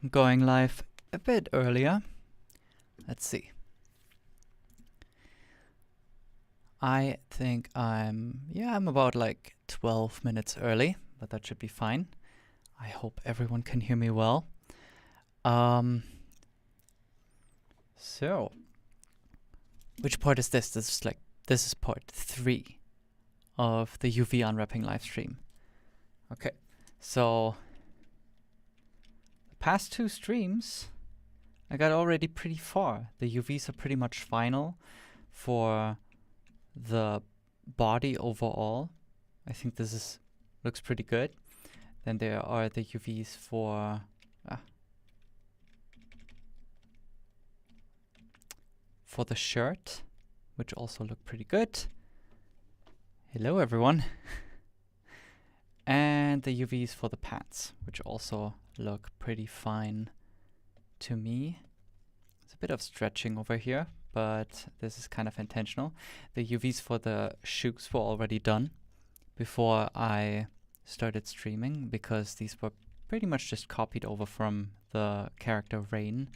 I'm going live a bit earlier. Let's see. I think I'm about like 12 minutes early, but that should be fine. I hope everyone can hear me well. So, which part is this? This is part 3 of the UV unwrapping live stream. Okay, so the past 2 streams, I got already pretty far. The UVs are pretty much final for the body overall. I think this looks pretty good. Then there are the UVs for the shirt, which also look pretty good. Hello everyone. And the UVs for the pants, which also look pretty fine to me. It's a bit of stretching over here, but this is kind of intentional. The UVs for the shoes were already done before I started streaming, because these were pretty much just copied over from the character Rain.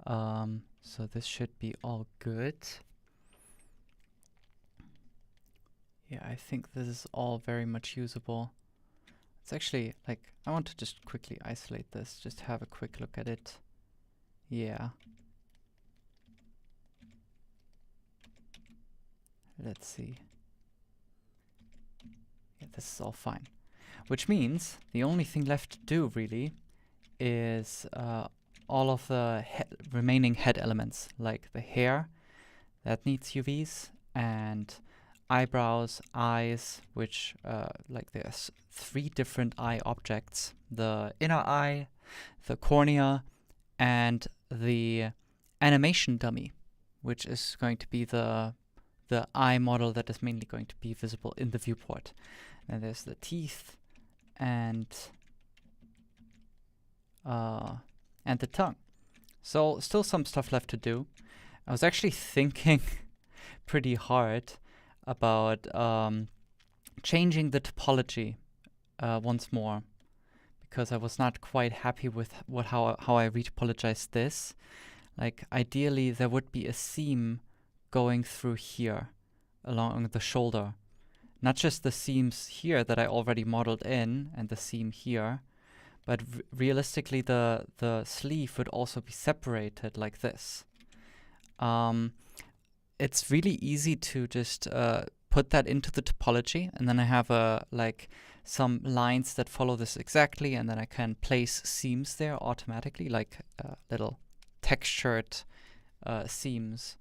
So this should be all good. Yeah, I think this is all very much usable. It's actually, like, I want to just quickly isolate this, just have a quick look at it. Yeah. Let's see. Yeah, this is all fine. Which means the only thing left to do, really, is all of the remaining head elements, like the hair, that needs UVs, and eyebrows, eyes, which like there's 3 different eye objects: the inner eye, the cornea, and the animation dummy, which is going to be the eye model that is mainly going to be visible in the viewport. And there's the teeth and the tongue. So still some stuff left to do. I was actually thinking pretty hard about changing the topology once more, because I was not quite happy with how I retopologized this. Like, ideally there would be a seam going through here along the shoulder, not just the seams here that I already modeled in and the seam here, but realistically the sleeve would also be separated like this. It's really easy to just put that into the topology, and then I have some lines that follow this exactly, and then I can place seams there automatically, like little textured seams.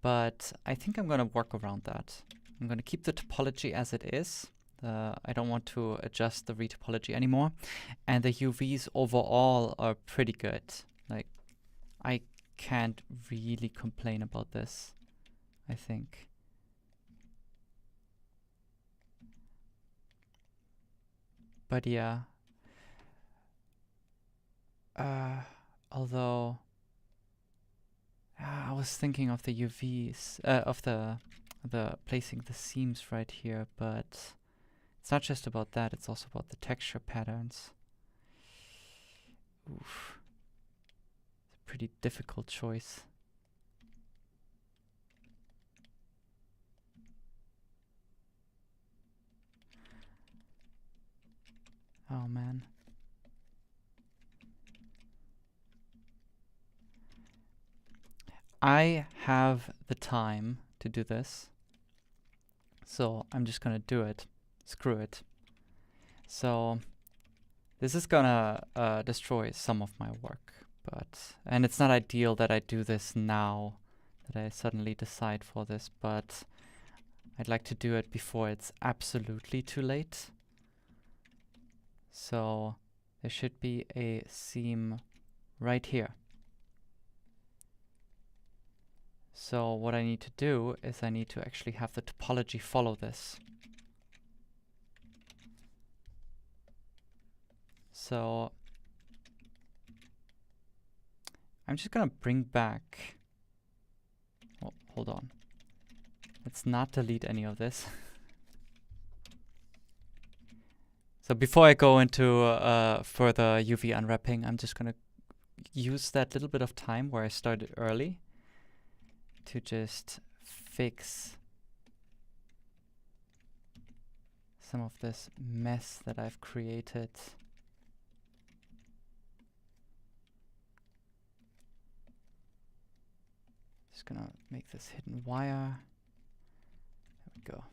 But I think I'm going to work around that. I'm going to keep the topology as it is. I don't want to adjust the retopology anymore. And the UVs overall are pretty good. Like, I can't really complain about this, I think. But yeah. Although I was thinking of the UVs, of the placing the seams right here, but it's not just about that, it's also about the texture patterns. Oof. It's a pretty difficult choice. Oh man. I have the time to do this, so I'm just gonna do it. Screw it. So this is gonna destroy some of my work, and it's not ideal that I do this now, that I suddenly decide for this, but I'd like to do it before it's absolutely too late. So there should be a seam right here. So what I need to do is I need to actually have the topology follow this. So I'm just gonna bring back, oh, hold on. Let's not delete any of this. So before I go into further UV unwrapping, I'm just gonna use that little bit of time where I started early to just fix some of this mess that I've created. Just gonna make this hidden wire. There we go.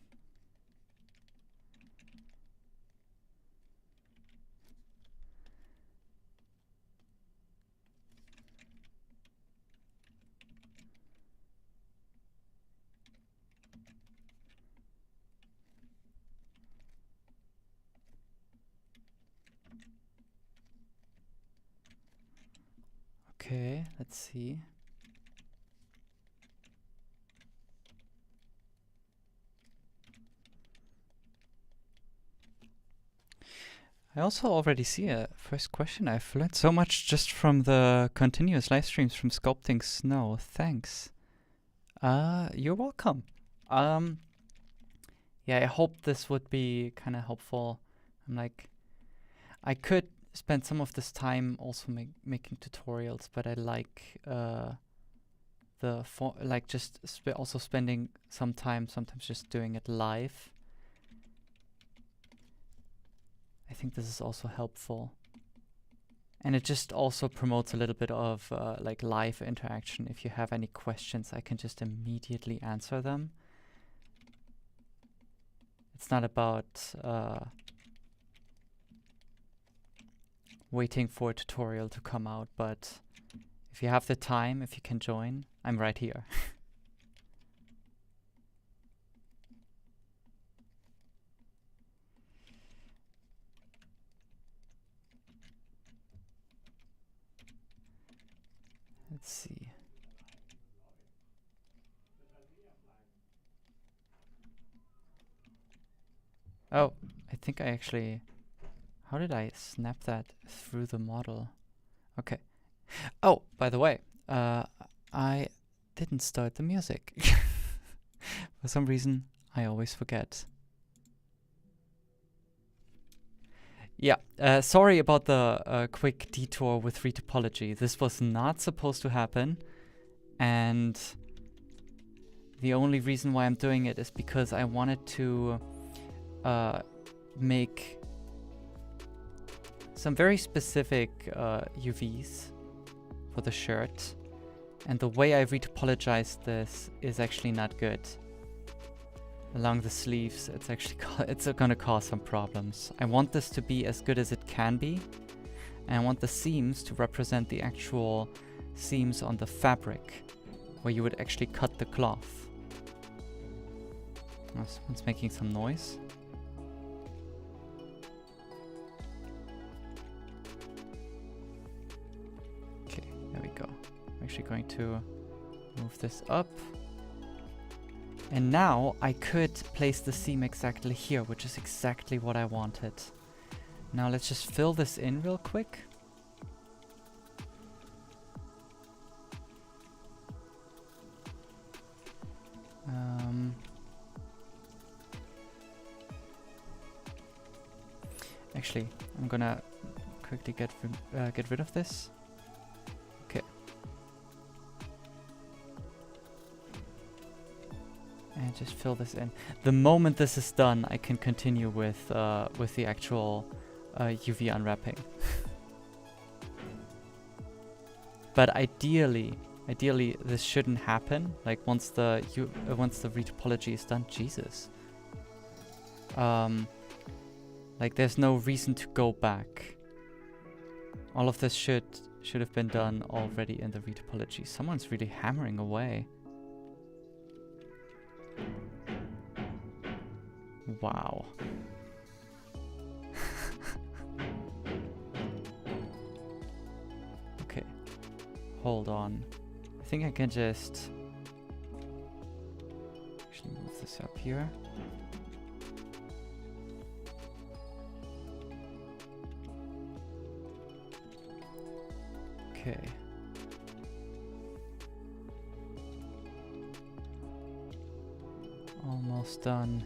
Okay, let's see. I also already see a first question. I've learned so much just from the continuous live streams from Sculpting Snow. Thanks. You're welcome. Yeah, I hope this would be kind of helpful. I'm like, I could spend some of this time also making tutorials, but I like just also spending some time sometimes just doing it live. I think this is also helpful. And it just also promotes a little bit of like live interaction. If you have any questions, I can just immediately answer them. It's not about waiting for a tutorial to come out, but if you have the time, if you can join, I'm right here. Let's see. Oh, I think I actually... How did I snap that through the model? Okay. Oh, by the way, I didn't start the music. For some reason, I always forget. Yeah, sorry about the quick detour with Retopology. This was not supposed to happen, and the only reason why I'm doing it is because I wanted to make some very specific UVs for the shirt, and the way I retopologized this is actually not good. Along the sleeves, it's actually it's gonna cause some problems. I want this to be as good as it can be, and I want the seams to represent the actual seams on the fabric, where you would actually cut the cloth. Oh, someone's making some noise. Okay, there we go. I'm actually going to move this up. And now I could place the seam exactly here, which is exactly what I wanted. Now let's just fill this in real quick. Actually, I'm gonna quickly get rid of this. Okay. And just fill this in. The moment this is done, I can continue with the actual UV unwrapping. But ideally, this shouldn't happen. Like once the retopology is done. Jesus. Like there's no reason to go back. All of this should have been done already in the retopology. Someone's really hammering away. Wow. Okay. Hold on. I think I can just actually move this up here. Okay. Almost done.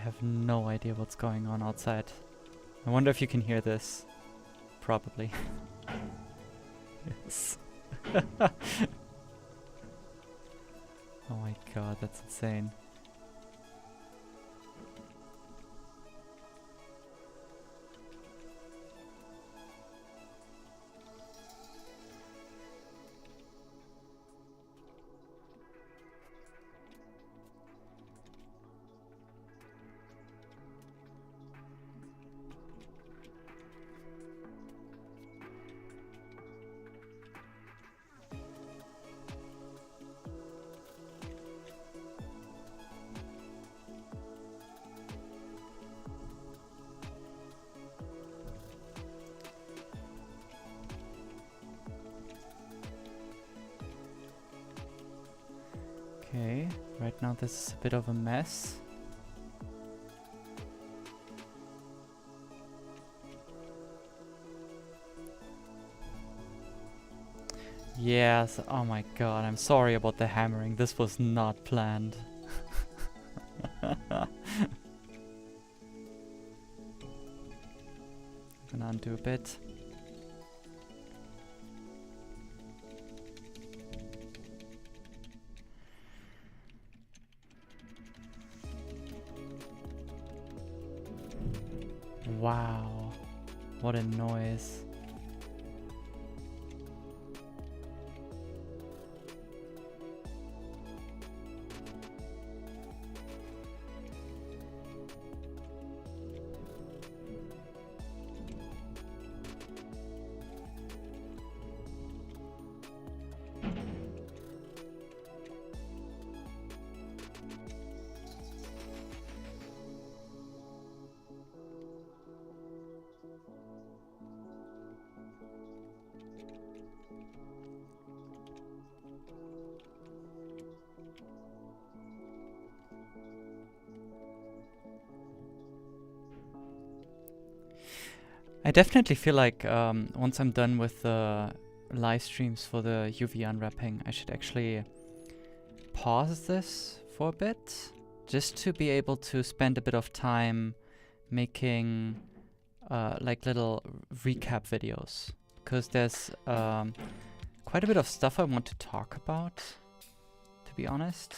have no idea what's going on outside. I wonder if you can hear this. Probably. Yes. Oh my god, that's insane. Okay, right now this is a bit of a mess. Yes, oh my god, I'm sorry about the hammering. This was not planned. I'm gonna undo a bit. Wow, what a noise. I definitely feel like once I'm done with the live streams for the UV unwrapping, I should actually pause this for a bit, just to be able to spend a bit of time making like little recap videos, because there's quite a bit of stuff I want to talk about, to be honest.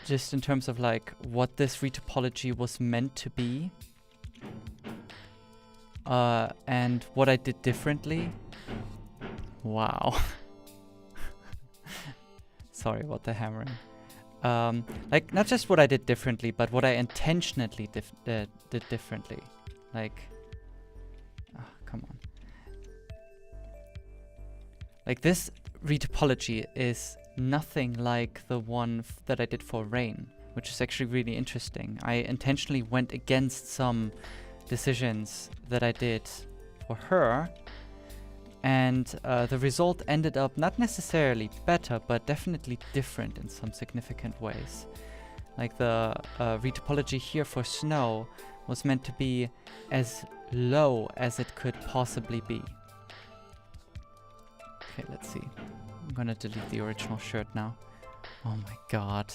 Just in terms of like what this retopology was meant to be. And what I did differently. Wow. Sorry about the hammering. Like, not just what I did differently, but what I intentionally did differently. Like, oh, come on. Like, this retopology is nothing like the one that I did for Rain, which is actually really interesting. I intentionally went against some decisions that I did for her, and the result ended up not necessarily better, but definitely different in some significant ways. Like the retopology here for Snow was meant to be as low as it could possibly be. Okay, let's see. I'm gonna delete the original shirt now. Oh my god.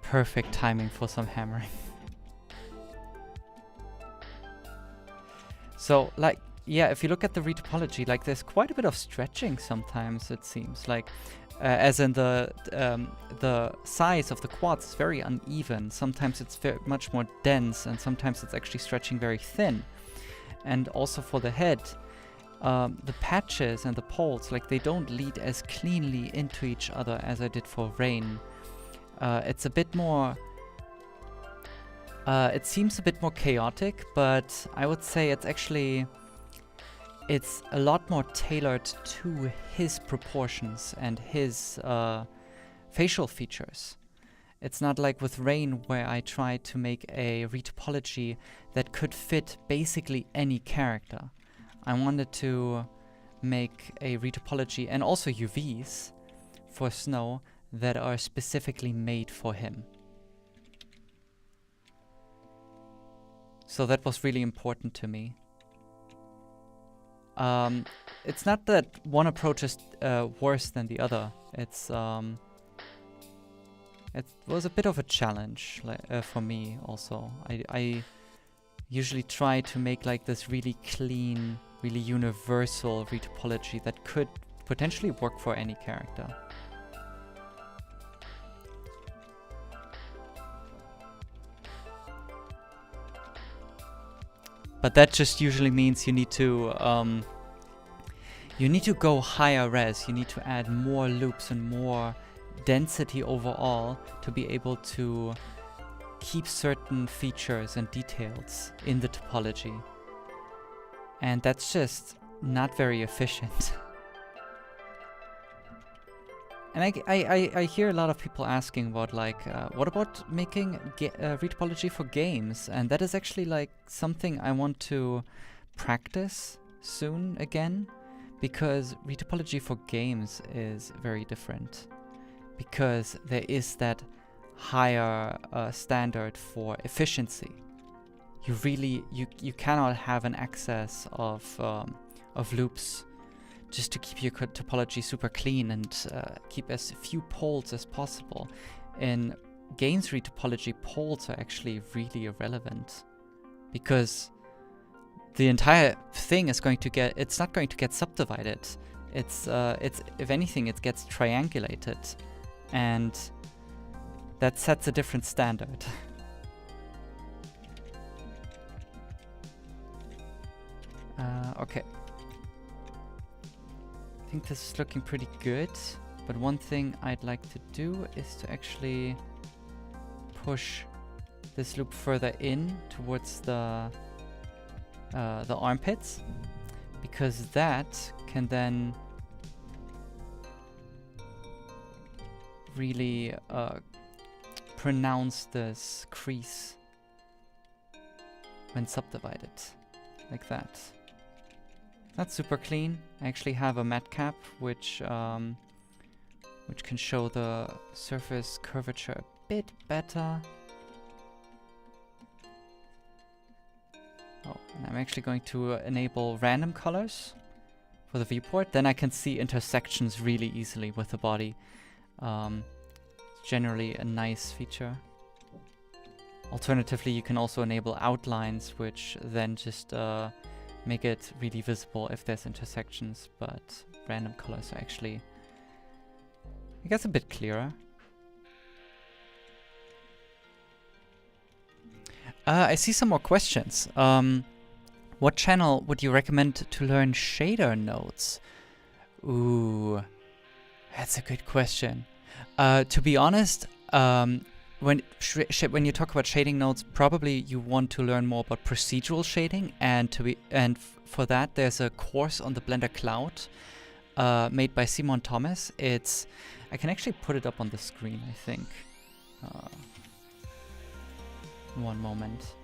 Perfect timing for some hammering. So, like, yeah, if you look at the retopology, like, there's quite a bit of stretching sometimes, it seems. Like, as in the size of the quads is very uneven. Sometimes it's much more dense, and sometimes it's actually stretching very thin. And also for the head, the patches and the poles, like, they don't lead as cleanly into each other as I did for Rain. It's a bit more... it seems a bit more chaotic, but I would say it's actually... It's a lot more tailored to his proportions and his facial features. It's not like with Rain, where I tried to make a retopology that could fit basically any character. I wanted to make a retopology and also UVs for Snow that are specifically made for him. So that was really important to me. It's not that one approach is worse than the other. It's it was a bit of a challenge for me also. I usually try to make like this really clean, really universal retopology that could potentially work for any character. But that just usually means you need to go higher res. You need to add more loops and more density overall to be able to keep certain features and details in the topology. And that's just not very efficient. And I hear a lot of people asking about like, what about making retopology for games? And that is actually like something I want to practice soon again, because retopology for games is very different, because there is that higher standard for efficiency. You cannot have an excess of loops just to keep your topology super clean and keep as few poles as possible. In games retopology, poles are actually really irrelevant, because the entire thing is going to it's not going to get subdivided. It's if anything, it gets triangulated, and that sets a different standard. Okay. I think this is looking pretty good, but one thing I'd like to do is to actually push this loop further in towards the armpits, because that can then really pronounce this crease when subdivided, like that. That's super clean. I actually have a matte cap which can show the surface curvature a bit better. Oh, and I'm actually going to enable random colors for the viewport. Then I can see intersections really easily with the body. It's generally a nice feature. Alternatively, you can also enable outlines, which then just make it really visible if there's intersections, but random colors are actually, I guess, a bit clearer. I see some more questions. What channel would you recommend to learn shader nodes? Ooh, that's a good question. To be honest, when you talk about shading nodes, probably you want to learn more about procedural shading, and for that there's a course on the Blender Cloud made by Simon Thomas. I can actually put it up on the screen, I think. One moment.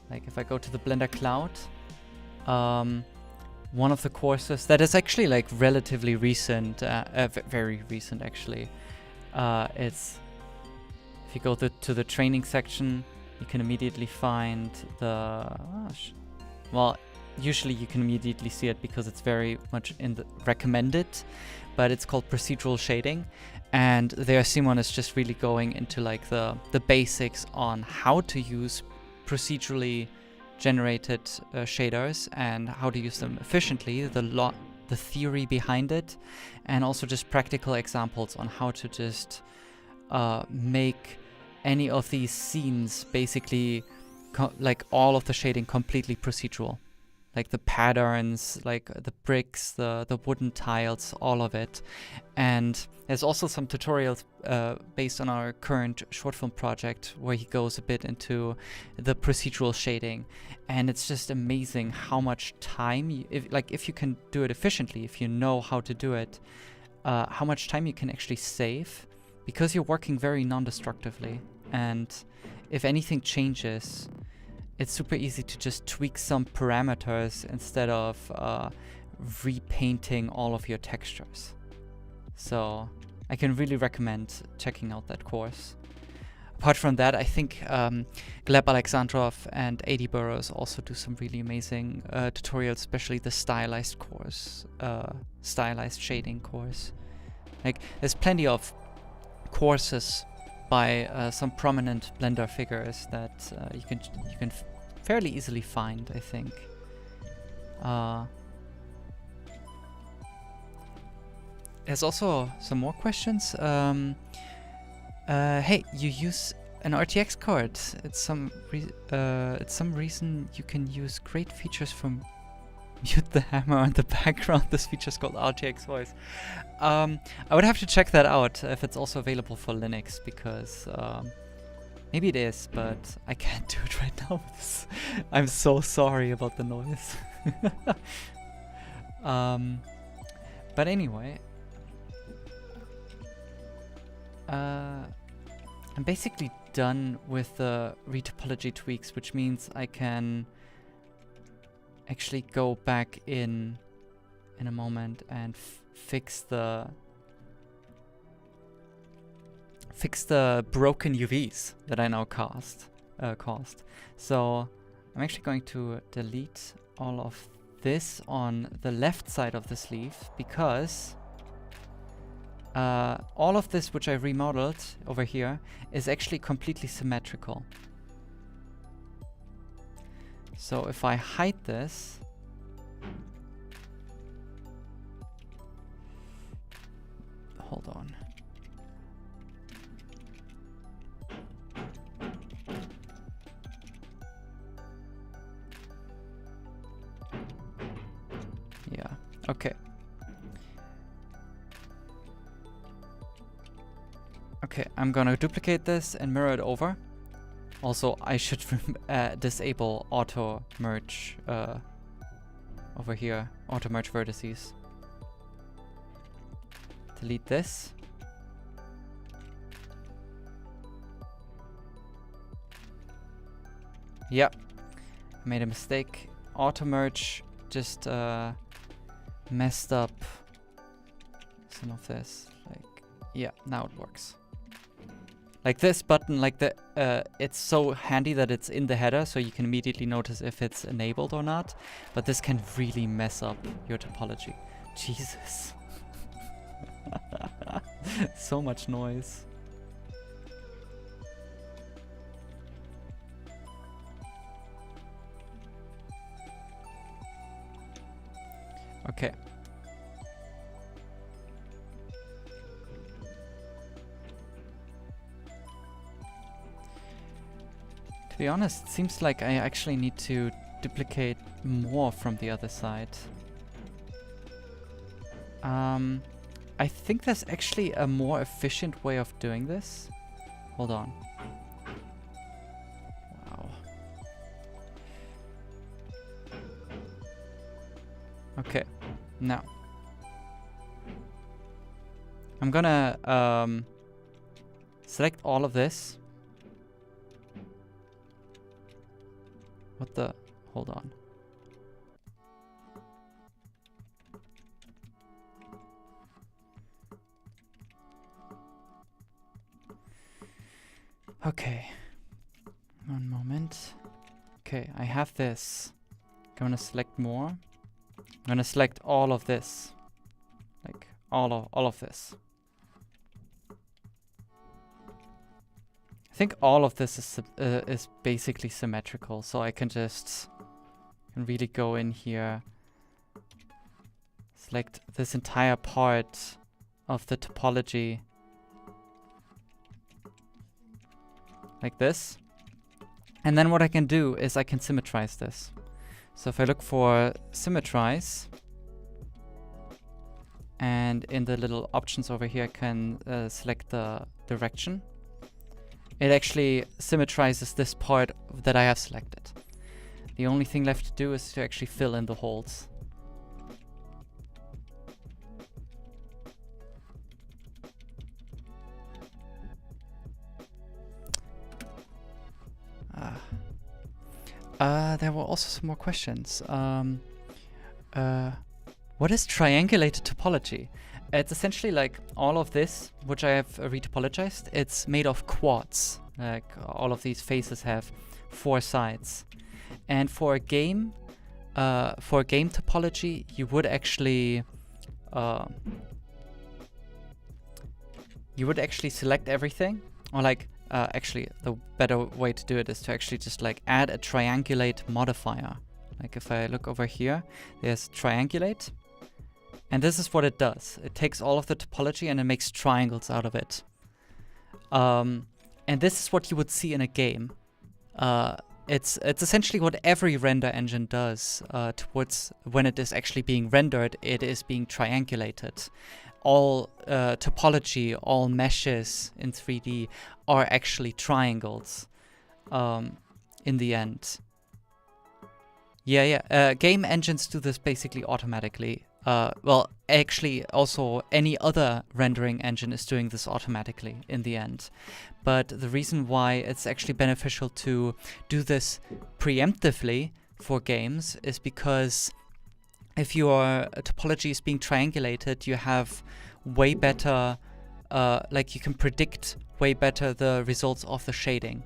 Like if I go to the Blender Cloud, one of the courses that is actually like relatively recent, very recent actually. It's if you go to the training section, you can immediately find the well, usually you can immediately see it because it's very much in the recommended, but it's called procedural shading. And there Simon is just really going into like the basics on how to use procedurally generated shaders and how to use them efficiently, the theory behind it, and also just practical examples on how to just make any of these scenes basically like all of the shading completely procedural. Like the patterns, like the bricks, the wooden tiles, all of it. And there's also some tutorials based on our current short film project where he goes a bit into the procedural shading. And it's just amazing how much time, if you can do it efficiently, if you know how to do it, how much time you can actually save, because you're working very non-destructively. And if anything changes, it's super easy to just tweak some parameters instead of repainting all of your textures. So I can really recommend checking out that course. Apart from that, I think Gleb Alexandrov and AD Burrows also do some really amazing tutorials, especially the Stylized course, Stylized shading course. Like, there's plenty of courses by some prominent Blender figures that you can fairly easily find, I think. There's also some more questions. Hey, you use an RTX card. It's some reason you can use great features from mute the hammer on the background. This feature is called RTX voice. I would have to check that out if it's also available for Linux, because maybe it is, but I can't do it right now. I'm so sorry about the noise. But anyway, I'm basically done with the retopology tweaks, which means I can actually go back in a moment and fix the broken UVs that I now caused. So I'm actually going to delete all of this on the left side of the sleeve, because all of this which I remodeled over here is actually completely symmetrical. So if I hide this, hold on. Yeah, okay. Okay, I'm gonna duplicate this and mirror it over. Also, I should disable auto merge over here, auto merge vertices. Delete this. Yep, I made a mistake. Auto merge just messed up some of this. Like, yeah, now it works. Like this button, like the it's so handy that it's in the header, so you can immediately notice if it's enabled or not. But this can really mess up your topology. Jesus. So much noise. Okay. To be honest, it seems like I actually need to duplicate more from the other side. I think there's actually a more efficient way of doing this. Hold on. Wow. Okay, now. I'm gonna select all of this. What the? Hold on. Okay. One moment. Okay, I have this. I'm gonna select more. I'm gonna select all of this. Like all of this. I think all of this is basically symmetrical, so I can just really go in here, select this entire part of the topology like this, and then what I can do is I can symmetrize this. So if I look for symmetrize, and in the little options over here I can select the direction. It actually symmetrizes this part that I have selected. The only thing left to do is to actually fill in the holes. There were also some more questions. What is triangulated topology? It's essentially like all of this, which I have retopologized. It's made of quads. Like all of these faces have 4 sides. And for a game topology, you would actually select everything or like, actually, the better way to do it is to actually just like add a triangulate modifier. Like if I look over here, there's triangulate. And this is what it does. It takes all of the topology and it makes triangles out of it. And this is what you would see in a game. It's essentially what every render engine does towards when it is actually being rendered, it is being triangulated. All topology, all meshes in 3D are actually triangles in the end. Yeah. Game engines do this basically automatically. Well, actually, also any other rendering engine is doing this automatically in the end. But the reason why it's actually beneficial to do this preemptively for games is because if your topology is being triangulated, you have way better, like you can predict way better the results of the shading.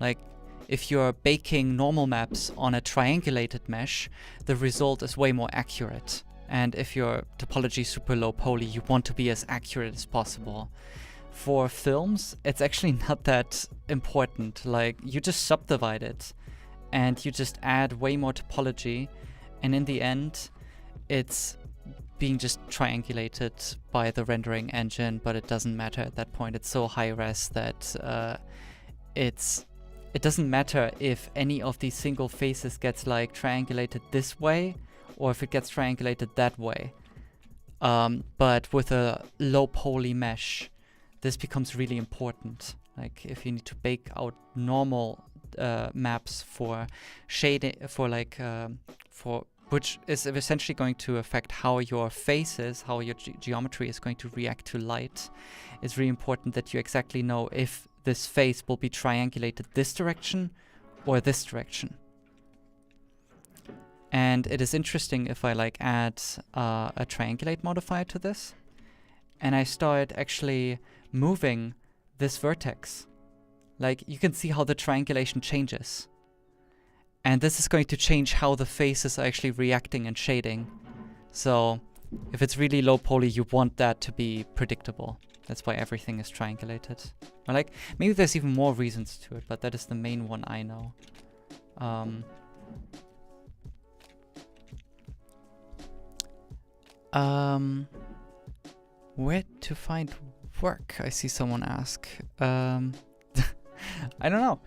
Like if you're baking normal maps on a triangulated mesh, the result is way more accurate. And if your topology is super low poly, you want to be as accurate as possible. For films, it's actually not that important. Like, you just subdivide it, and you just add way more topology, and in the end, it's being just triangulated by the rendering engine, but it doesn't matter at that point. It's so high res that it doesn't matter if any of these single faces gets like triangulated this way, or if it gets triangulated that way. But with a low poly mesh, this becomes really important. Like if you need to bake out normal maps for shading, for which is essentially going to affect how your faces, how your geometry is going to react to light, it's really important that you exactly know if this face will be triangulated this direction or this direction. And it is interesting if I like add a triangulate modifier to this, and I start actually moving this vertex. Like you can see how the triangulation changes. And this is going to change how the faces are actually reacting and shading. So if it's really low poly, you want that to be predictable. That's why everything is triangulated. Or like, maybe there's even more reasons to it, but that is the main one I know. Where to find work? I see someone ask. I don't know.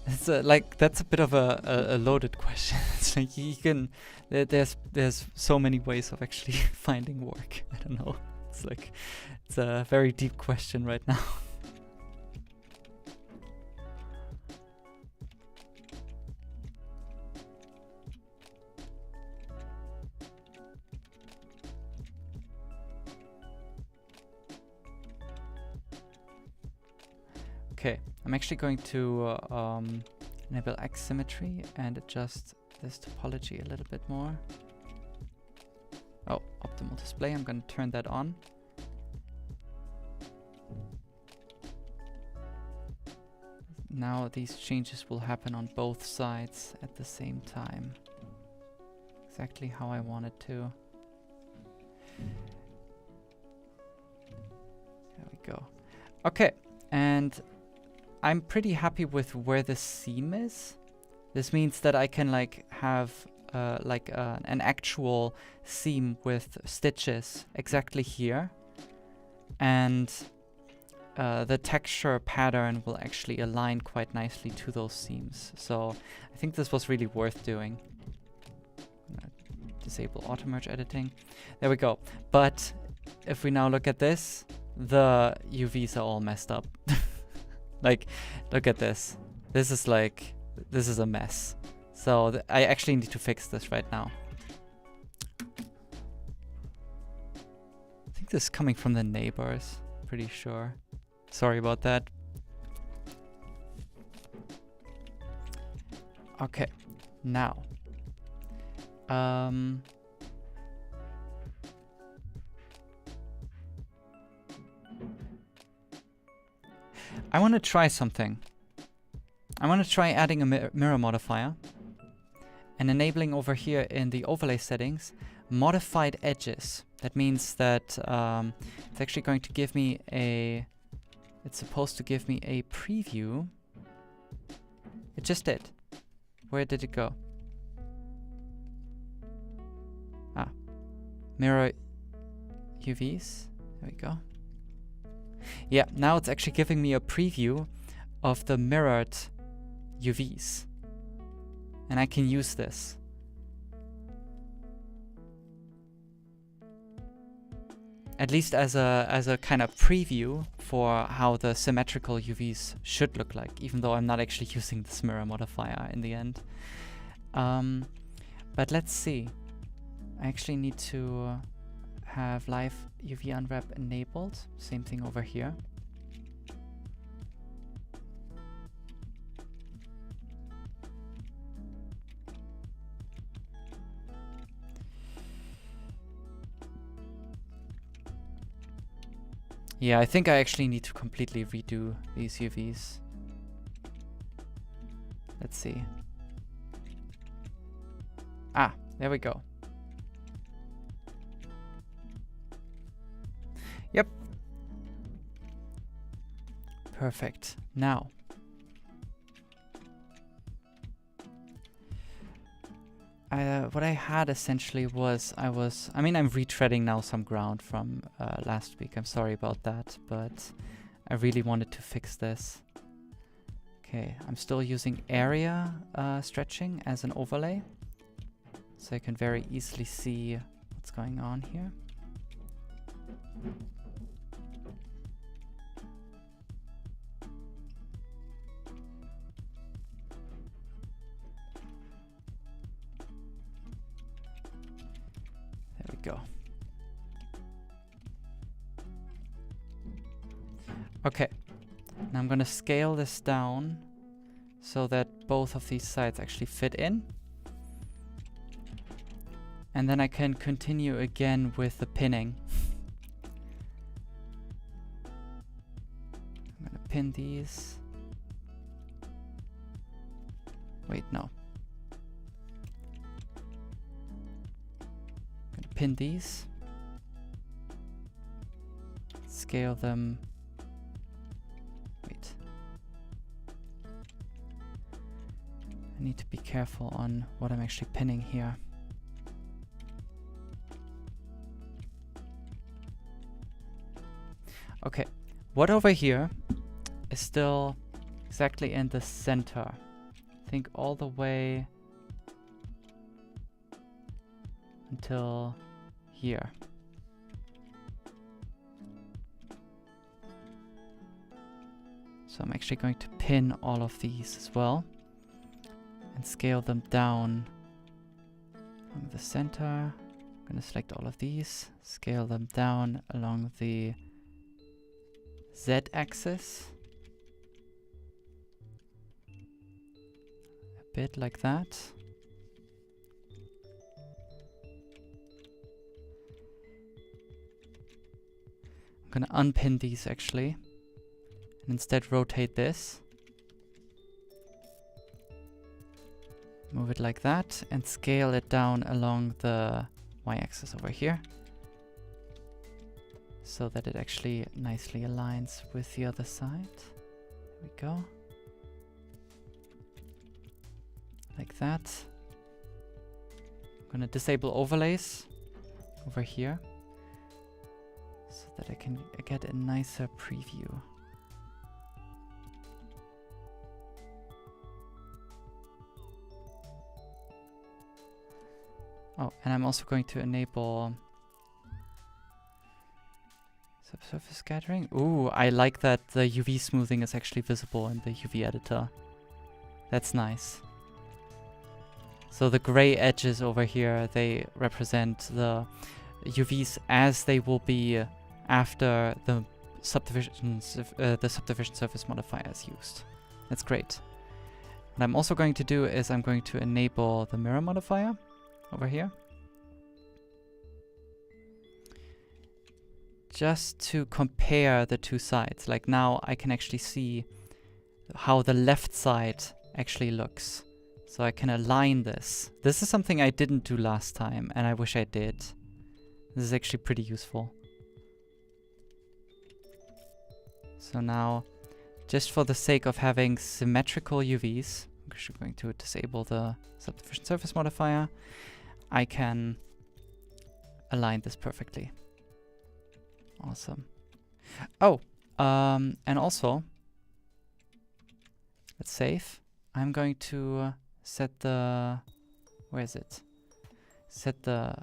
It's like that's a bit of a loaded question. It's like you can there's so many ways of actually finding work. I don't know. It's like it's a very deep question right now. Okay, I'm actually going to enable X symmetry and adjust this topology a little bit more. Oh, optimal display, I'm going to turn that on. Now these changes will happen on both sides at the same time. Exactly how I want it to. There we go. Okay, and I'm pretty happy with where the seam is. This means that I can like have an actual seam with stitches exactly here, and the texture pattern will actually align quite nicely to those seams. So I think this was really worth doing. Disable auto merge editing. There we go. But if we now look at this, the UVs are all messed up. Like, look at this. This is like, this is a mess. So I actually need to fix this right now. I think this is coming from the neighbors, pretty sure. Sorry about that. Okay, now. I want to try something. I want to try adding a mirror modifier and enabling over here in the overlay settings modified edges. That means that it's actually going to give me a it's supposed to give me a preview. It just did. Where did it go? Ah, mirror UVs. There we go. Yeah, now it's actually giving me a preview of the mirrored UVs. And I can use this. At least as a kind of preview for how the symmetrical UVs should look like, even though I'm not actually using this mirror modifier in the end. But let's see. I actually need to have live UV unwrap enabled. Same thing over here. Yeah, I think I actually need to completely redo these UVs. Let's see. Ah, there we go. Yep. Perfect. Now. What I had essentially was, I'm retreading now some ground from last week. I'm sorry about that, but I really wanted to fix this. Okay, I'm still using area stretching as an overlay, so I can very easily see what's going on here. There we go. Okay, now I'm gonna scale this down so that both of these sides actually fit in. And then I can continue again with the pinning. I'm gonna pin these. Wait, no. I'm gonna pin these. Scale them. Wait. I need to be careful on what I'm actually pinning here. Okay, what over here is still exactly in the center. I think all the way until here. So I'm actually going to pin all of these as well and scale them down from the center. I'm going to select all of these, scale them down along the Z-axis, a bit like that. I'm gonna unpin these actually, and instead rotate this, move it like that, and scale it down along the Y-axis over here, so that it actually nicely aligns with the other side. There we go. Like that. I'm gonna disable overlays over here so that I can get a nicer preview. Oh, and I'm also going to enable subsurface scattering. Ooh, I like that the UV smoothing is actually visible in the UV editor. That's nice. So the gray edges over here, they represent the UVs as they will be after the subdivision surface modifier is used. That's great. What I'm also going to do is I'm going to enable the mirror modifier over here, just to compare the two sides. Like now I can actually see how the left side actually looks. So I can align this. This is something I didn't do last time, and I wish I did. This is actually pretty useful. So now, just for the sake of having symmetrical UVs, I'm actually going to disable the subdivision surface modifier. I can align this perfectly. Awesome. Oh, and also, let's save. I'm going to set the, where is it? Set the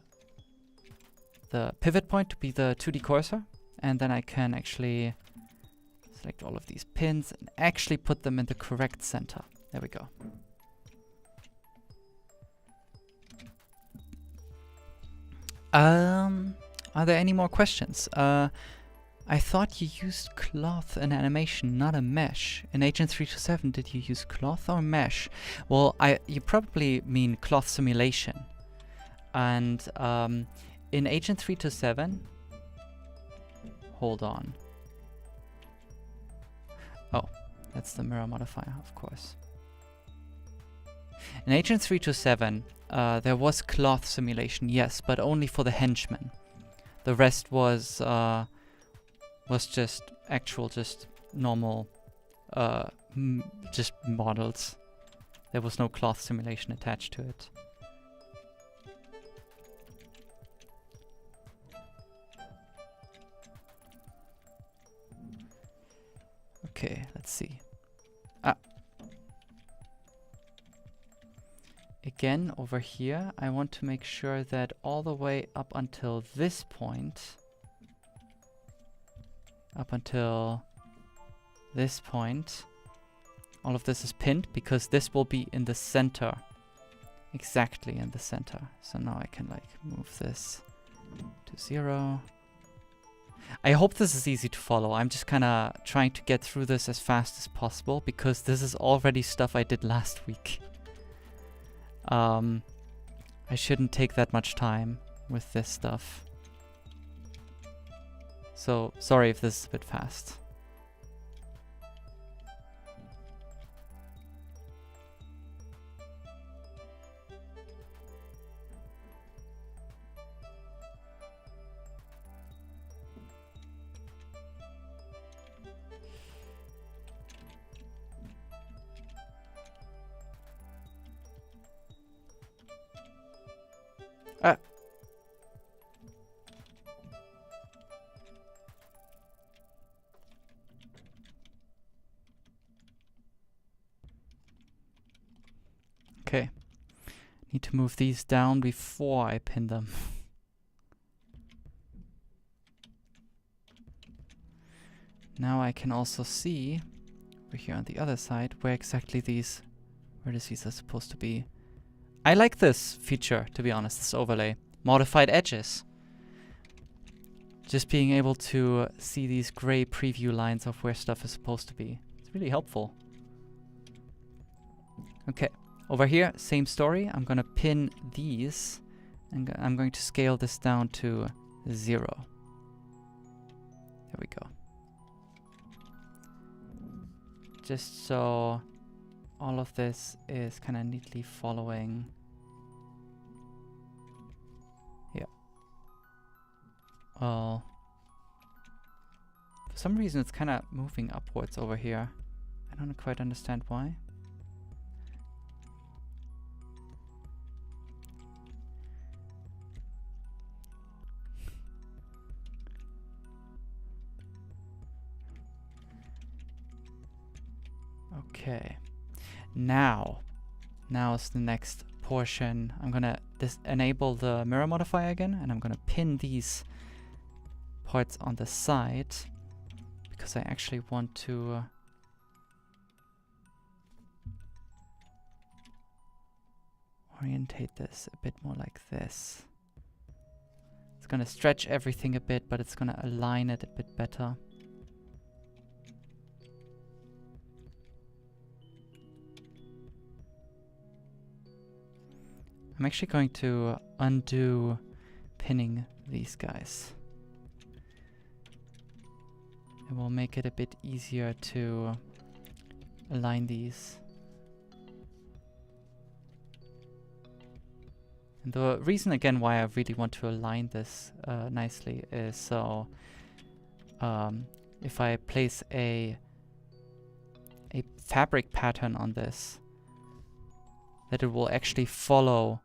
pivot point to be the 2D cursor, and then I can actually select all of these pins and actually put them in the correct center. There we go. Are there any more questions? I thought you used cloth in animation, not a mesh. In Agent 327, did you use cloth or mesh? Well, you probably mean cloth simulation. And in Agent 327, hold on. Oh, that's the mirror modifier, of course. In Agent 327, there was cloth simulation, yes, but only for the henchmen. The rest was just actual, just normal, just models. There was no cloth simulation attached to it. Okay, let's see. Again, over here, I want to make sure that all the way up until this point, all of this is pinned, because this will be in the center. Exactly in the center. So now I can like move this to 0. I hope this is easy to follow. I'm just kind of trying to get through this as fast as possible, because this is already stuff I did last week. I shouldn't take that much time with this stuff. So, sorry if this is a bit fast. Okay. Need to move these down before I pin them. Now I can also see over here on the other side where exactly these vertices are supposed to be. I like this feature, to be honest, this overlay. Modified edges. Just being able to see these gray preview lines of where stuff is supposed to be. It's really helpful. Okay. Over here, same story. I'm going to pin these, and I'm going to scale this down to 0. There we go. Just so all of this is kind of neatly following. Yeah. Well, for some reason it's kind of moving upwards over here. I don't quite understand why. Okay, now is the next portion. I'm gonna enable the mirror modifier again, and I'm gonna pin these parts on the side, because I actually want to orientate this a bit more like this. It's gonna stretch everything a bit, but it's gonna align it a bit better. I'm actually going to undo pinning these guys. It will make it a bit easier to align these. And the reason again why I really want to align this nicely is so if I place a fabric pattern on this, that it will actually follow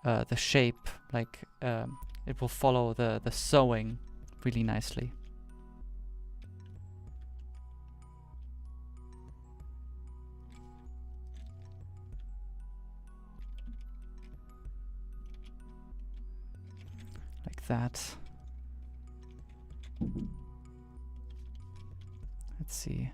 the shape, like it will follow the sewing really nicely. Like that. Let's see.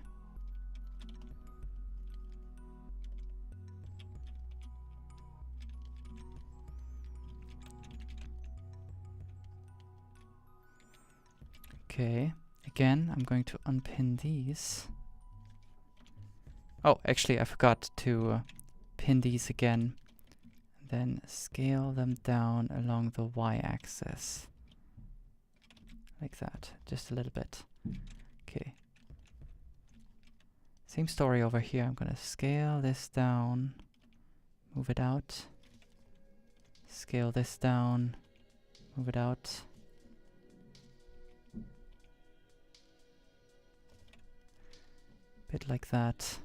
Okay, again, I'm going to unpin these. Oh, actually, I forgot to pin these again. Then scale them down along the y-axis. Like that, just a little bit. Okay. Same story over here. I'm gonna scale this down, move it out. Scale this down, move it out. Bit like that.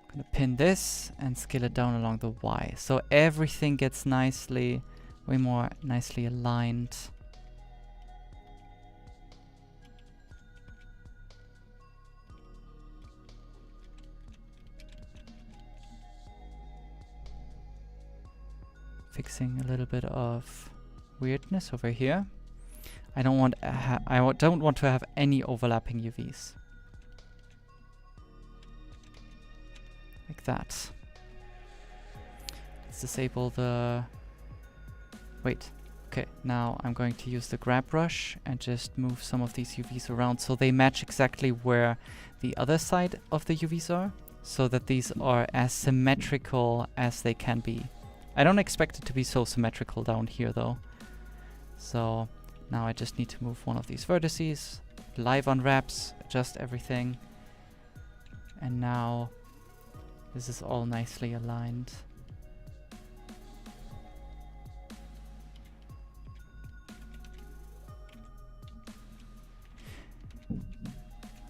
I'm gonna pin this and scale it down along the Y. So everything gets nicely, way more nicely aligned. Fixing a little bit of weirdness over here. I don't want don't want to have any overlapping UVs. Like that. Let's disable the... Wait. Okay, now I'm going to use the grab brush and just move some of these UVs around so they match exactly where the other side of the UVs are, so that these are as symmetrical as they can be. I don't expect it to be so symmetrical down here though. So now I just need to move one of these vertices, live unwraps, adjust everything. And now this is all nicely aligned.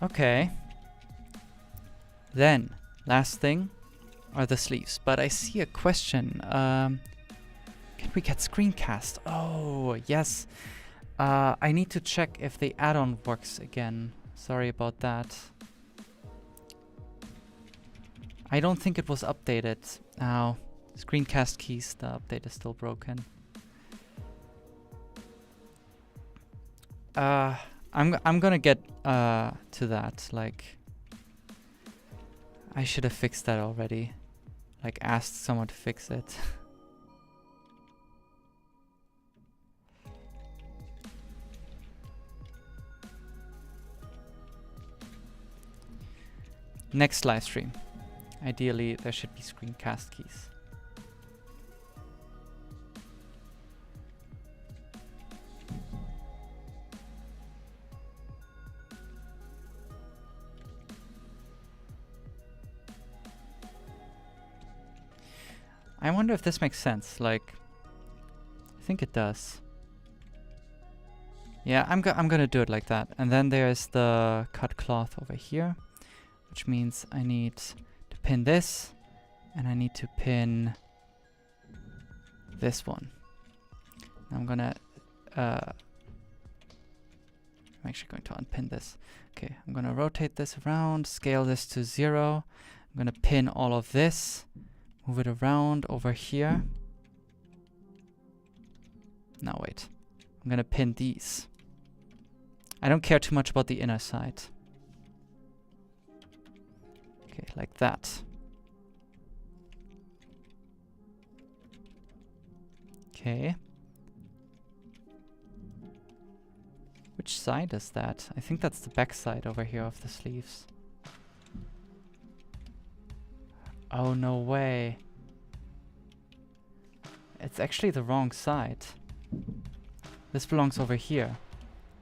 Okay. Then, last thing are the sleeves. But I see a question. Can we get screencast? Oh, yes. I need to check if the add-on works again. Sorry about that. I don't think it was updated. Now, screencast keys, the update is still broken. I'm gonna get to that. Like, I should have fixed that already. Like, asked someone to fix it. Next live stream. Ideally, there should be screencast keys. I wonder if this makes sense. Like, I think it does. Yeah, I'm gonna do it like that. And then there's the cut cloth over here, which means I need to pin this, and I need to pin this one. I'm gonna, I'm actually going to unpin this. Okay, I'm gonna rotate this around, scale this to 0. I'm gonna pin all of this, move it around over here. Now wait, I'm gonna pin these. I don't care too much about the inner side. Okay, like that. Okay. Which side is that? I think that's the back side over here of the sleeves. Oh, no way. It's actually the wrong side. This belongs over here.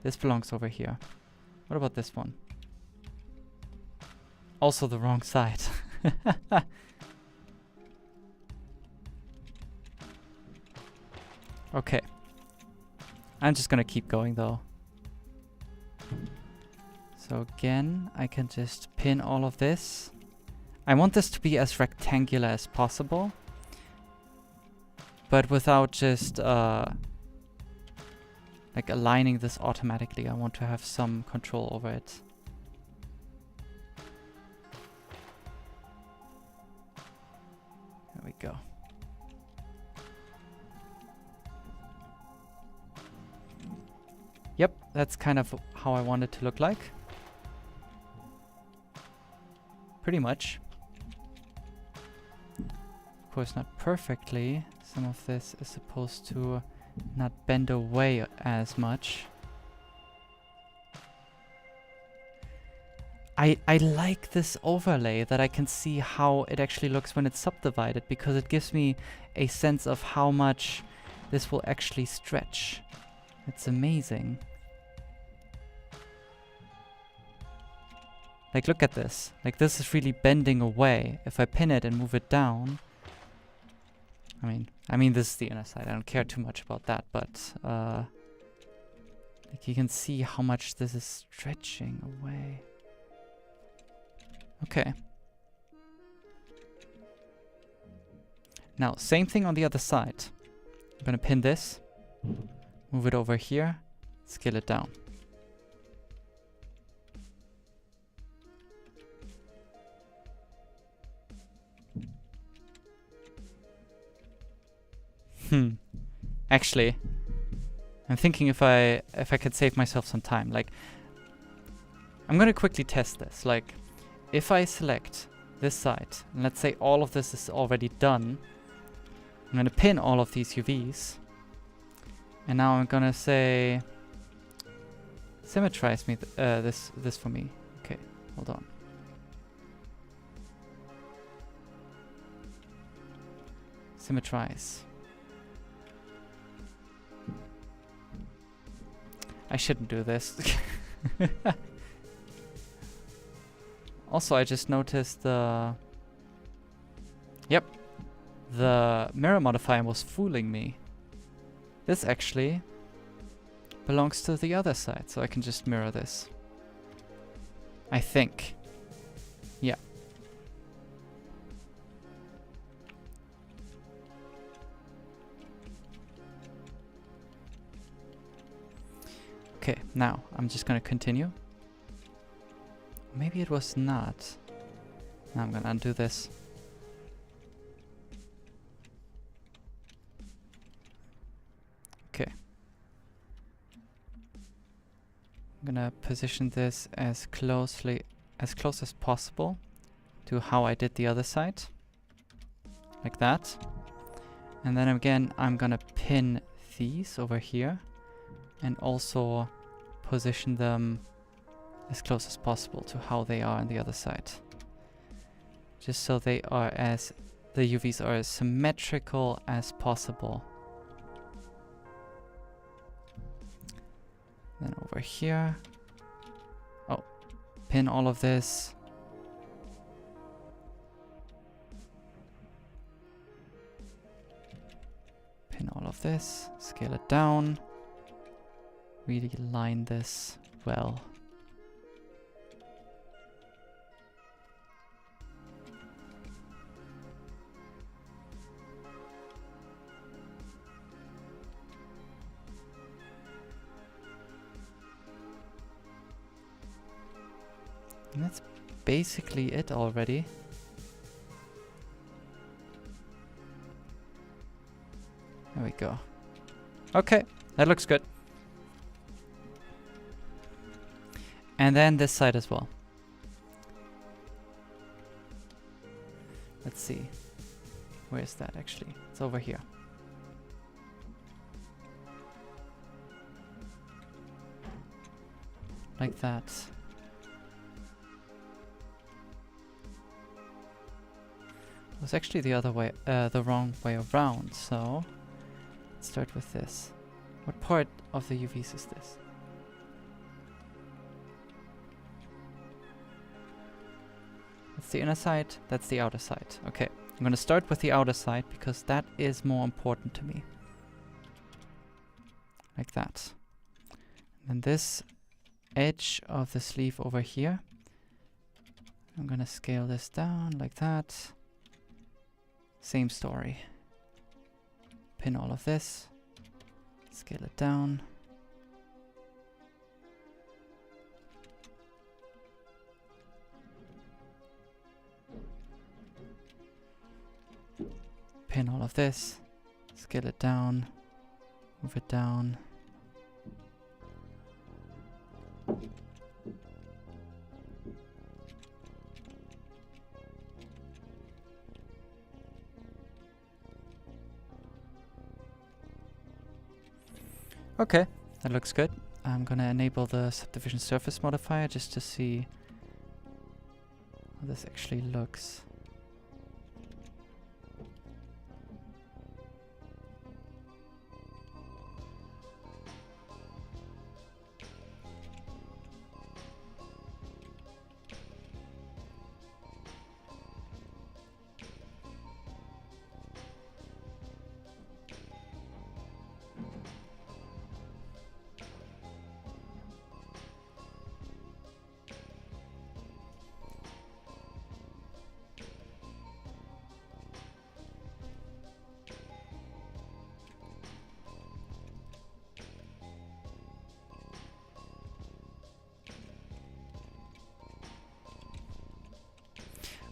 This belongs over here. What about this one? Also the wrong side. Okay. I'm just gonna keep going though. So again, I can just pin all of this. I want this to be as rectangular as possible, but without just like aligning this automatically. I want to have some control over it. There we go. Yep, that's kind of how I want it to look like. Pretty much. Of course, not perfectly. Some of this is supposed to not bend away as much. I like this overlay that I can see how it actually looks when it's subdivided, because it gives me a sense of how much this will actually stretch. It's amazing. Like, look at this. Like, this is really bending away. If I pin it and move it down, I mean, this is the inner side. I don't care too much about that, but like, you can see how much this is stretching away. Okay. Now, same thing on the other side. I'm gonna pin this, move it over here, scale it down. Actually, I'm thinking if I could save myself some time. Like, I'm gonna quickly test this. Like, if I select this side, and let's say all of this is already done, I'm gonna pin all of these UVs, and now I'm gonna say, symmetrize me this for me. Okay, hold on. Symmetrize. I shouldn't do this. Also, I just noticed the mirror modifier was fooling me. This actually belongs to the other side, so I can just mirror this. I think. Yeah. Okay, now I'm just gonna continue. Maybe it was not. Now I'm gonna undo this. Okay. I'm gonna position this as close as possible to how I did the other side. Like that. And then again, I'm gonna pin these over here and also position them as close as possible to how they are on the other side. Just so they are the UVs are as symmetrical as possible. Then over here, pin all of this. Pin all of this, scale it down. Really line this well. And that's basically it already. There we go. Okay, that looks good. And then this side as well. Let's see. Where is that actually? It's over here. Like that. It was actually the other way, the wrong way around, so let's start with this. What part of the UVs is this? That's the inner side, that's the outer side. Okay, I'm gonna start with the outer side because that is more important to me. Like that. And this edge of the sleeve over here. I'm gonna scale this down like that. Same story. Pin all of this. Scale it down. Pin all of this. Scale it down. Move it down. Okay, that looks good. I'm gonna enable the subdivision surface modifier just to see how this actually looks.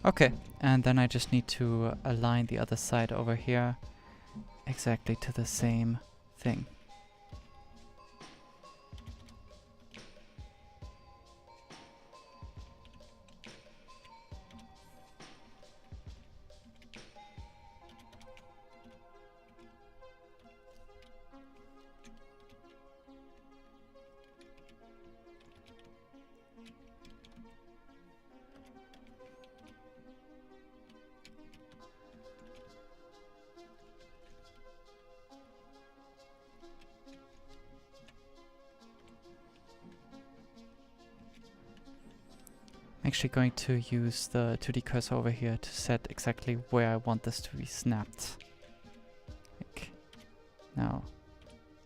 Okay, and then I just need to align the other side over here exactly to the same thing. I'm actually going to use the 2D cursor over here to set exactly where I want this to be snapped. Like, now,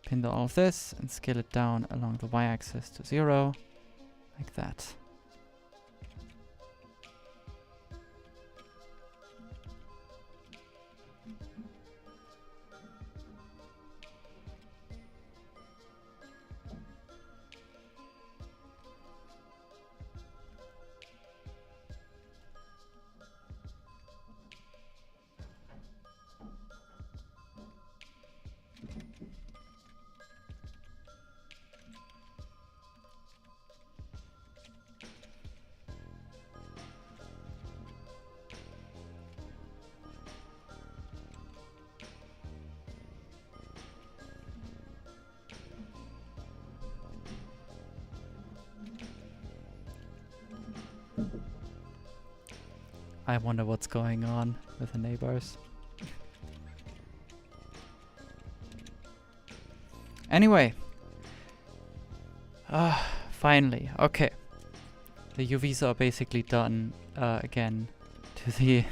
pin all of this and scale it down along the y-axis to 0, like that. I wonder what's going on with the neighbors. Anyway. Finally. Okay. The UVs are basically done again to the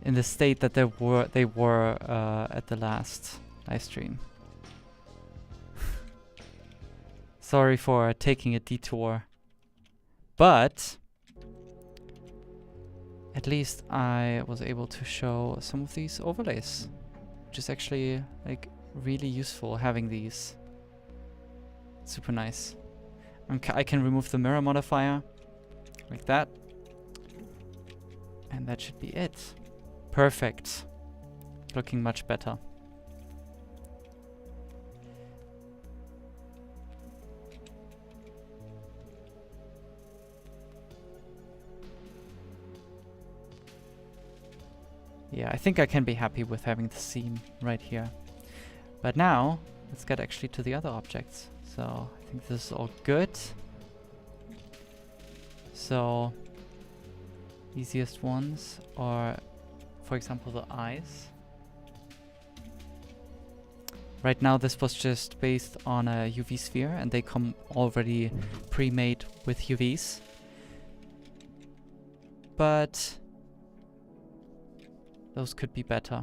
in the state that they were at the last live stream. Sorry for taking a detour. But at least I was able to show some of these overlays, which is actually like really useful having these. Super nice. I can remove the mirror modifier like that, and that should be it. Perfect. Looking much better. Yeah, I think I can be happy with having the seam right here. But now, let's get actually to the other objects. So, I think this is all good. So, easiest ones are, for example, the eyes. Right now, this was just based on a UV sphere, and they come already pre-made with UVs. But those could be better.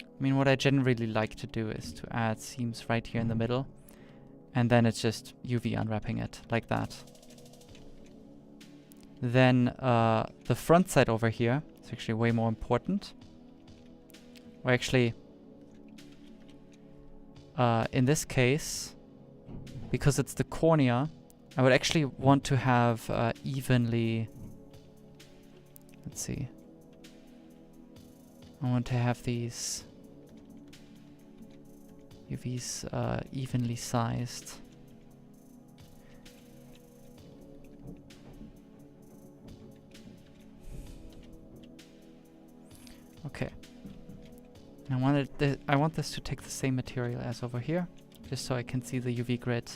I mean, what I generally like to do is to add seams right here in the middle And then it's just UV unwrapping it like that. Then the front side over here is actually way more important. Or actually, in this case, because it's the cornea, I would actually want to have evenly... Let's see. I want to have these UVs evenly sized. Okay. And I want this to take the same material as over here, just so I can see the UV grid.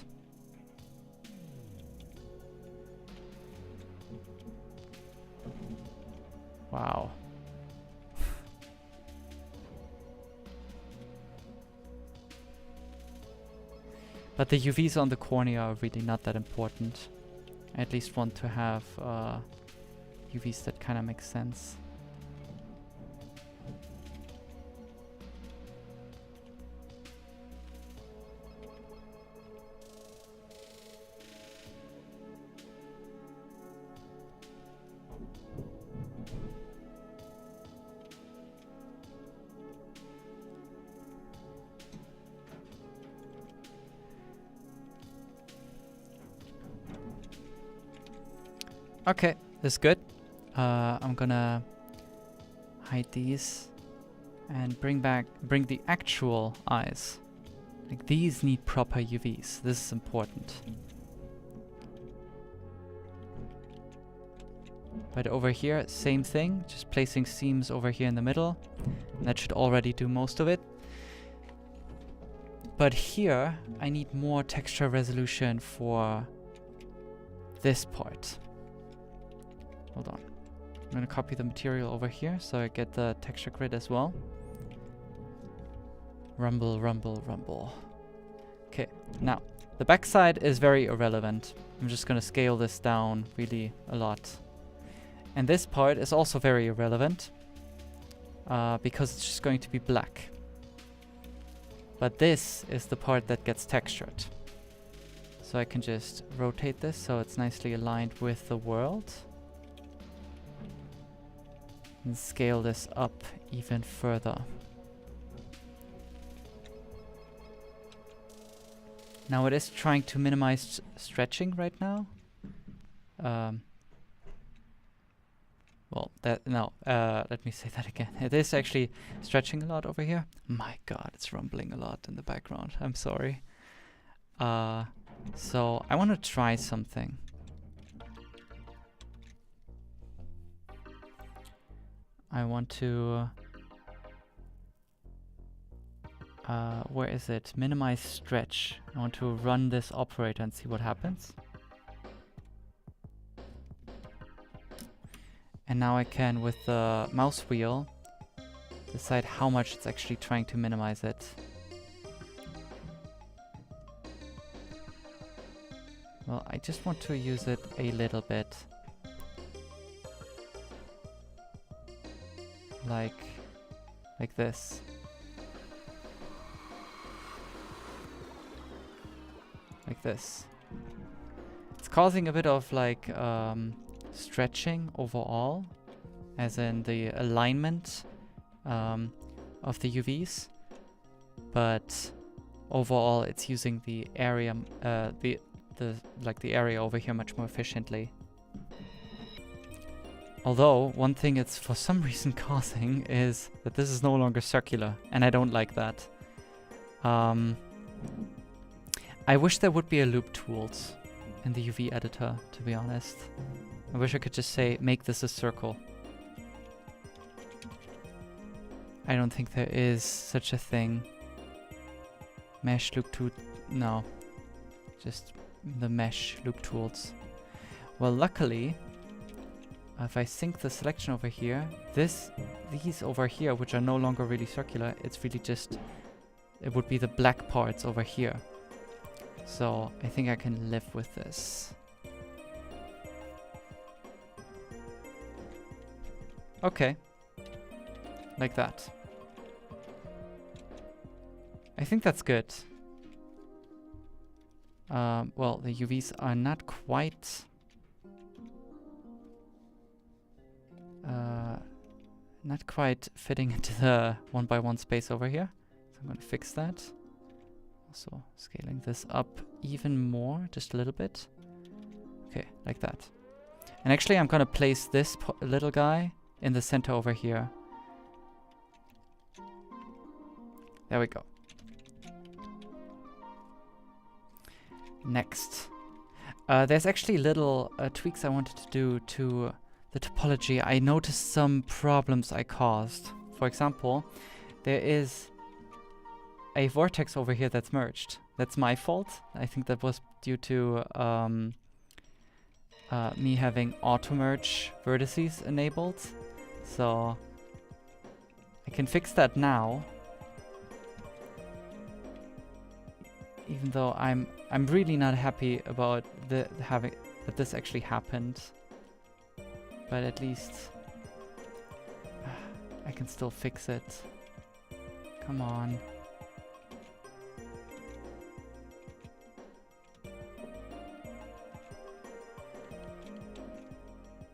Wow. But the UVs on the cornea are really not that important. I at least want to have UVs that kind of make sense. Okay, this is good. I'm gonna hide these and bring the actual eyes. Like, these need proper UVs. This is important. But over here, same thing. Just placing seams over here in the middle. And that should already do most of it. But here, I need more texture resolution for this part. Hold on. I'm going to copy the material over here so I get the texture grid as well. Rumble, rumble, rumble. Okay, now the backside is very irrelevant. I'm just going to scale this down really a lot. And this part is also very irrelevant because it's just going to be black. But this is the part that gets textured. So I can just rotate this so it's nicely aligned with the world. And scale this up even further. Now it is trying to minimize stretching right now. Well, let me say that again. It is actually stretching a lot over here. My God, it's rumbling a lot in the background. I'm sorry. So I want to try something. I want to, where is it? Minimize stretch. I want to run this operator and see what happens. And now I can, with the mouse wheel, decide how much it's actually trying to minimize it. Well, I just want to use it a little bit. Like this. Like this. It's causing a bit of like stretching overall, as in the alignment of the UVs, but overall it's using the area, the area over here much more efficiently. Although, one thing it's for some reason causing is that this is no longer circular, and I don't like that. I wish there would be a loop tools in the UV editor, to be honest. I wish I could just say, make this a circle. I don't think there is such a thing. Mesh loop tool, no. Just the mesh loop tools. Well, luckily, if I sync the selection over here, these over here, which are no longer really circular, it's really just, it would be the black parts over here. So I think I can live with this. Okay. Like that. I think that's good. well, the UVs are not quite fitting into the 1x1 space over here. So I'm going to fix that. Also scaling this up even more, just a little bit. Okay, like that. And actually I'm going to place this little guy in the center over here. There we go. Next. There's actually little tweaks I wanted to do to the topology. I noticed some problems I caused. For example, there is a vortex over here that's merged. That's my fault. I think that was due to me having auto merge vertices enabled. So I can fix that now. Even though I'm really not happy about having that this actually happened. But at least I can still fix it. Come on.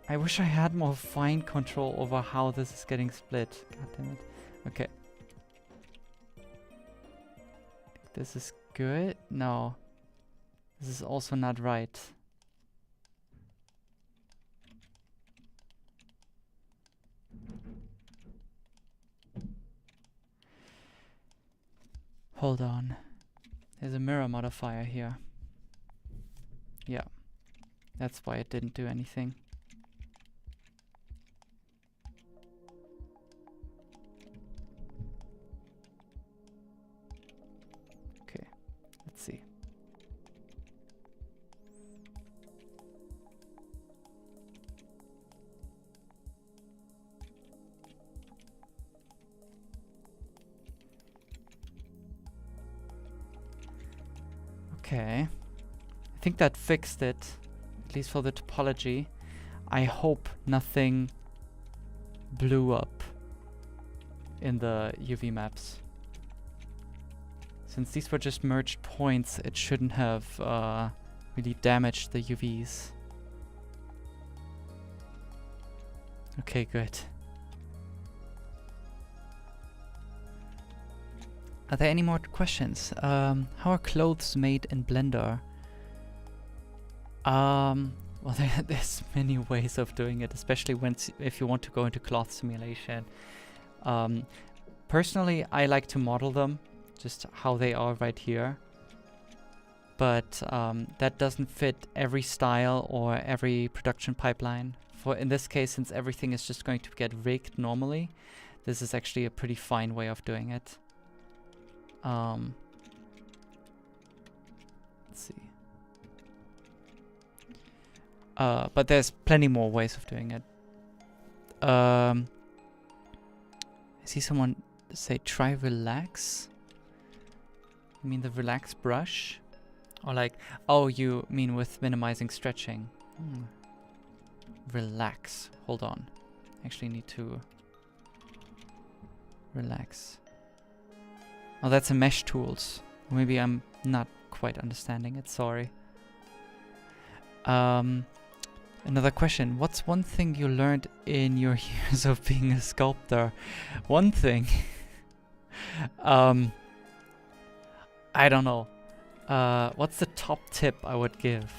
I wish I had more fine control over how this is getting split. God damn it. Okay. This is good. No. This is also not right. Hold on. There's a mirror modifier here. Yeah. That's why it didn't do anything. Okay. Let's see. Okay, I think that fixed it, at least for the topology. I hope nothing blew up in the UV maps. Since these were just merged points, it shouldn't have really damaged the UVs. Okay, good. Are there any more questions? How are clothes made in Blender? Well, there's many ways of doing it, especially if you want to go into cloth simulation. Personally, I like to model them, just how they are right here. But that doesn't fit every style or every production pipeline. In this case, since everything is just going to get rigged normally, this is actually a pretty fine way of doing it. Let's see. But there's plenty more ways of doing it. I see someone say try relax. You mean the relax brush? Or like, oh, you mean with minimizing stretching. Relax. Hold on. Actually need to relax. Oh, that's a mesh tools. Maybe I'm not quite understanding it, sorry. Another question. What's one thing you learned in your years of being a sculptor? One thing. I don't know. What's the top tip I would give?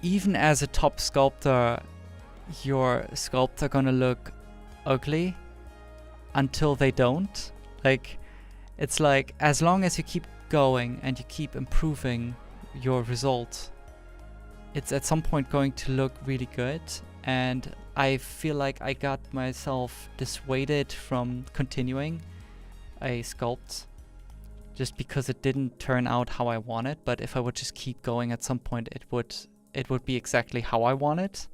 Even as a top sculptor, your sculpts are gonna look ugly until they don't. Like, it's like, as long as you keep going and you keep improving your result, it's at some point going to look really good. And I feel like I got myself dissuaded from continuing a sculpt just because it didn't turn out how I wanted. But if I would just keep going, at some point it would be exactly how I want it.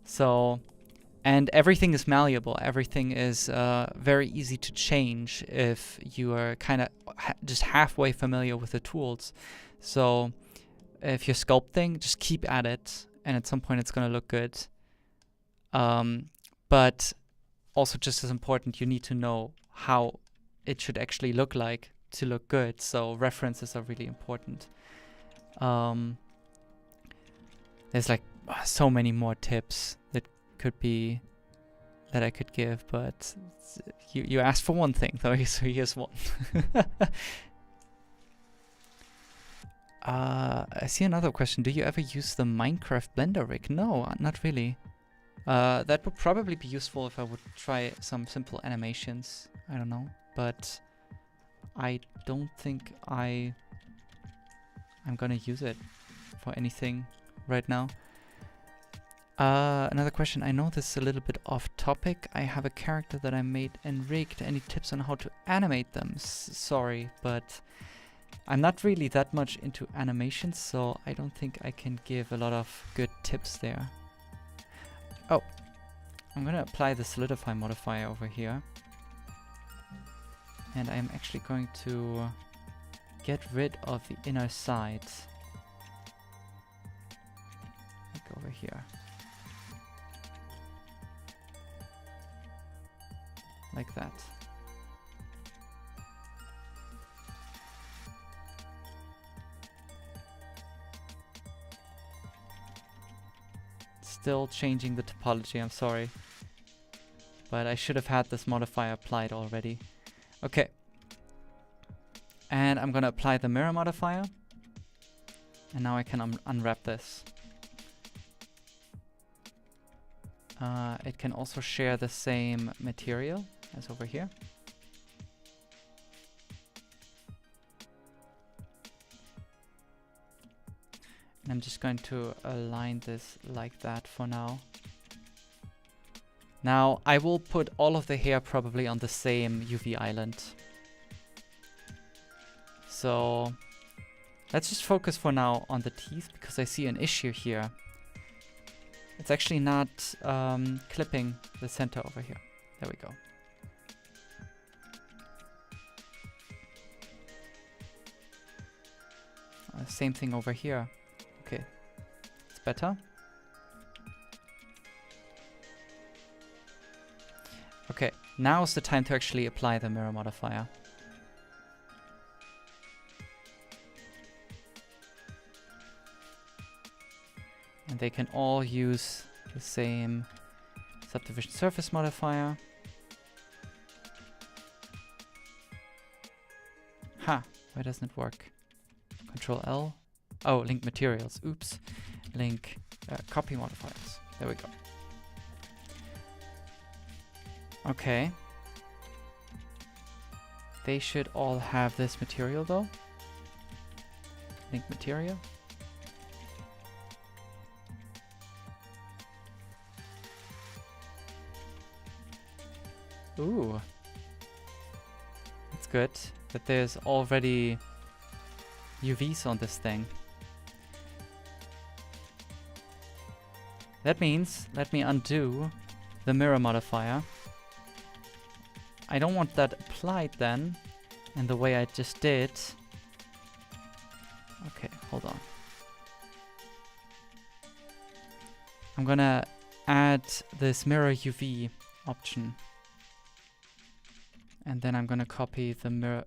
So, and everything is malleable. Everything is very easy to change if you are kind of just halfway familiar with the tools. So if you're sculpting, just keep at it, and at some point it's going to look good. But also, just as important, you need to know how it should actually look like to look good. So references are really important. There's like so many more tips that I could give, but you asked for one thing, so here's one. I see another question. Do you ever use the Minecraft Blender rig? No, not really. That would probably be useful if I would try some simple animations. I don't know, but I don't think I'm gonna use it for anything right now. Another question. I know this is a little bit off topic. I have a character that I made and rigged. Any tips on how to animate them? Sorry, but I'm not really that much into animations, so I don't think I can give a lot of good tips there. Oh, I'm gonna apply the solidify modifier over here. And I'm actually going to get rid of the inner sides. Like over here. Like that. Still changing the topology, I'm sorry. But I should have had this modifier applied already. Okay. And I'm gonna apply the mirror modifier. And now I can unwrap this. It can also share the same material as over here. And I'm just going to align this like that for now. Now, I will put all of the hair probably on the same UV island. So let's just focus for now on the teeth, because I see an issue here. It's actually not clipping the center over here. There we go. Same thing over here. Okay, it's better. Okay, now is the time to actually apply the mirror modifier. And they can all use the same subdivision surface modifier. Ha! Why doesn't it work? Control L. Oh, link materials. Oops. Link copy modifiers. There we go. Okay. They should all have this material though. Link material. Ooh. That's good. But there's already UVs on this thing. That means, let me undo the mirror modifier. I don't want that applied then, in the way I just did. Okay, hold on. I'm gonna add this mirror UV option. And then I'm gonna copy the mirror,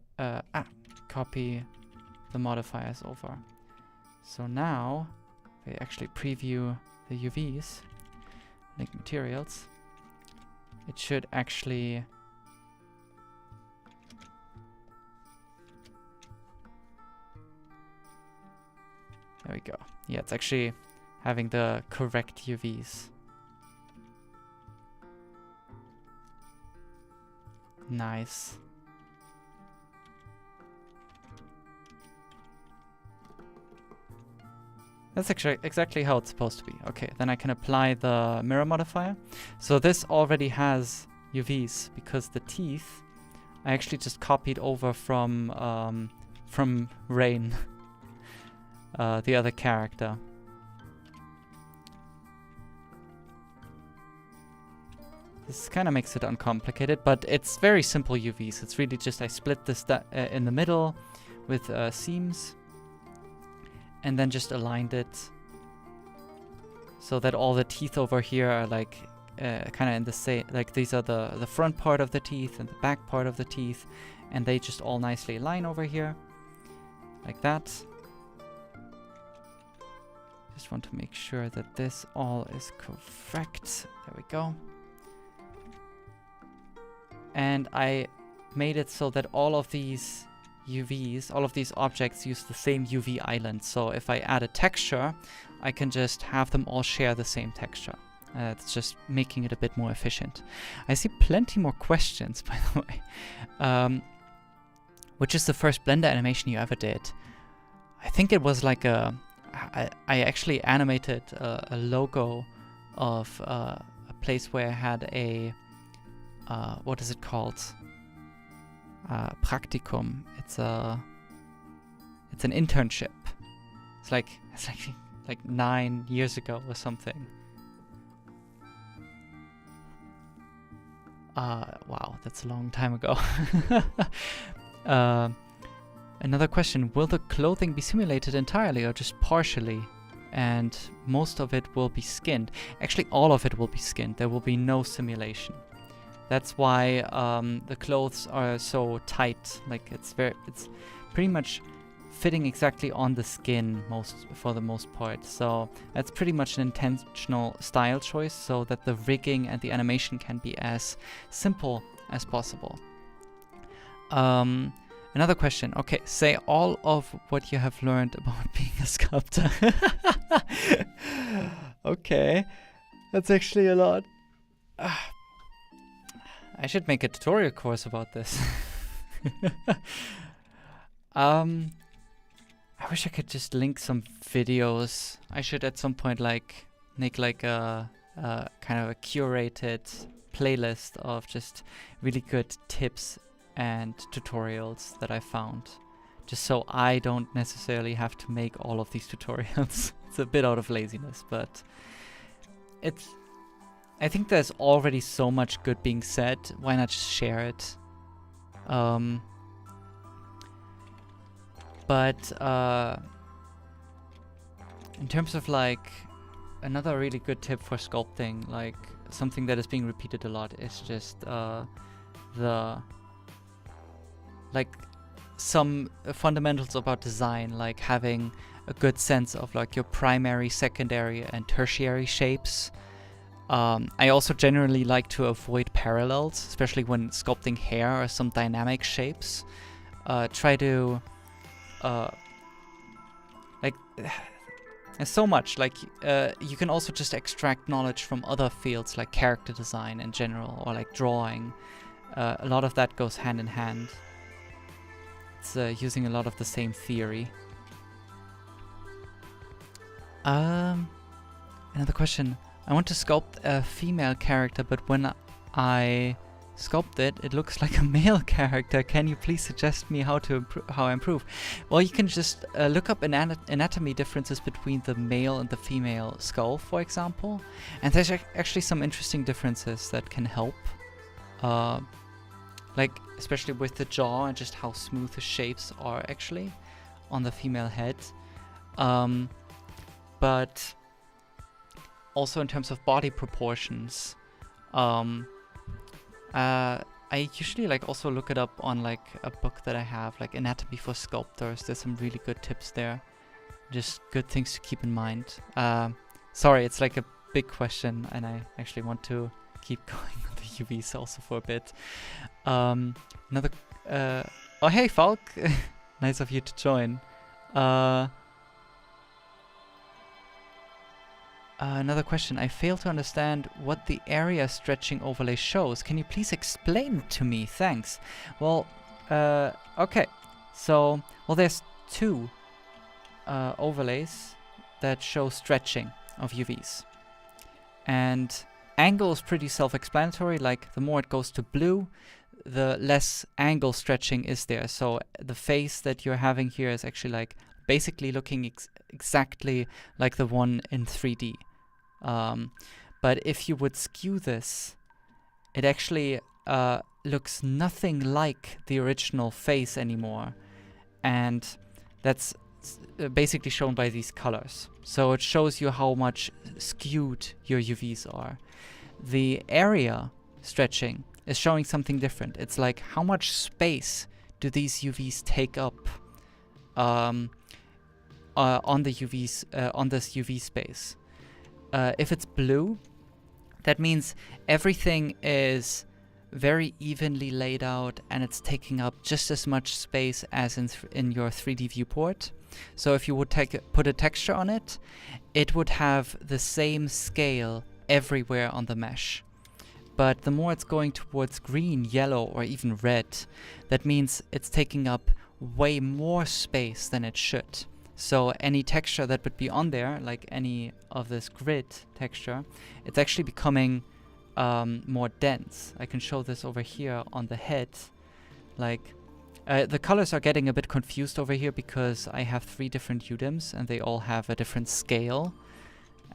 copy the modifiers over. So now, if I actually preview the UVs, link materials, it should actually there we go. Yeah, it's actually having the correct UVs. Nice. That's actually exactly how it's supposed to be. Okay, then I can apply the mirror modifier. So this already has UVs because the teeth I actually just copied over from Rain, the other character. This kind of makes it uncomplicated, but it's very simple UVs. It's really just I split this in the middle with seams. And then just aligned it so that all the teeth over here are like kind of in the same, like these are the front part of the teeth and the back part of the teeth, and they just all nicely align over here, like that. Just want to make sure that this all is correct. There we go. And I made it so that all of these UVs, all of these objects use the same UV island. So if I add a texture, I can just have them all share the same texture. It's just making it a bit more efficient. I see plenty more questions, by the way. Which is the first Blender animation you ever did? I think it was like a... I actually animated a logo of a place where I had a... what is it called? Practicum. It's an internship. It's like 9 years ago or something. Wow, that's a long time ago. Another question, will the clothing be simulated entirely or just partially? And most of it will be skinned. Actually, all of it will be skinned. There will be no simulation. That's why the clothes are so tight. Like it's pretty much fitting exactly on the skin for the most part. So that's pretty much an intentional style choice so that the rigging and the animation can be as simple as possible. Another question. Okay, say all of what you have learned about being a sculptor. Okay, that's actually a lot. I should make a tutorial course about this. I wish I could just link some videos. I should at some point like make like a kind of a curated playlist of just really good tips and tutorials that I found, just so I don't necessarily have to make all of these tutorials. It's a bit out of laziness, but I think there's already so much good being said. Why not just share it? But in terms of like another really good tip for sculpting, like something that is being repeated a lot, is just some fundamentals about design, like having a good sense of like your primary, secondary, and tertiary shapes. I also generally like to avoid parallels, especially when sculpting hair or some dynamic shapes. Try to like there's so much, like you can also just extract knowledge from other fields like character design in general, or like drawing. A lot of that goes hand in hand. It's using a lot of the same theory. Another question. I want to sculpt a female character, but when I sculpt it, it looks like a male character. Can you please suggest me how I improve? Well, you can just look up anatomy differences between the male and the female skull, for example. And there's actually some interesting differences that can help. Like, especially with the jaw and just how smooth the shapes are actually on the female head. But also in terms of body proportions, I usually like also look it up on like a book that I have, like Anatomy for Sculptors. There's some really good tips there. Just good things to keep in mind. Sorry, it's like a big question and I actually want to keep going on the UVs also for a bit. Another oh hey Falk, nice of you to join. Another question. I fail to understand what the area stretching overlay shows. Can you please explain it to me? Thanks. Well, okay. So, well, there's two overlays that show stretching of UVs. And angle is pretty self-explanatory. Like, the more it goes to blue, the less angle stretching is there. So, the face that you're having here is actually like basically looking exactly like the one in 3D. But if you would skew this, it actually looks nothing like the original face anymore. And that's basically shown by these colors. So it shows you how much skewed your UVs are. the area stretching is showing something different. It's like how much space do these UVs take up on the UVs on this UV space. If it's blue, that means everything is very evenly laid out and it's taking up just as much space as in your 3D viewport. So if you would put a texture on it, it would have the same scale everywhere on the mesh. But the more it's going towards green, yellow, or even red, that means it's taking up way more space than it should. So any texture that would be on there, like any of this grid texture, it's actually becoming more dense. I can show this over here on the head. Like, the colors are getting a bit confused over here because I have 3 different UDIMs and they all have a different scale.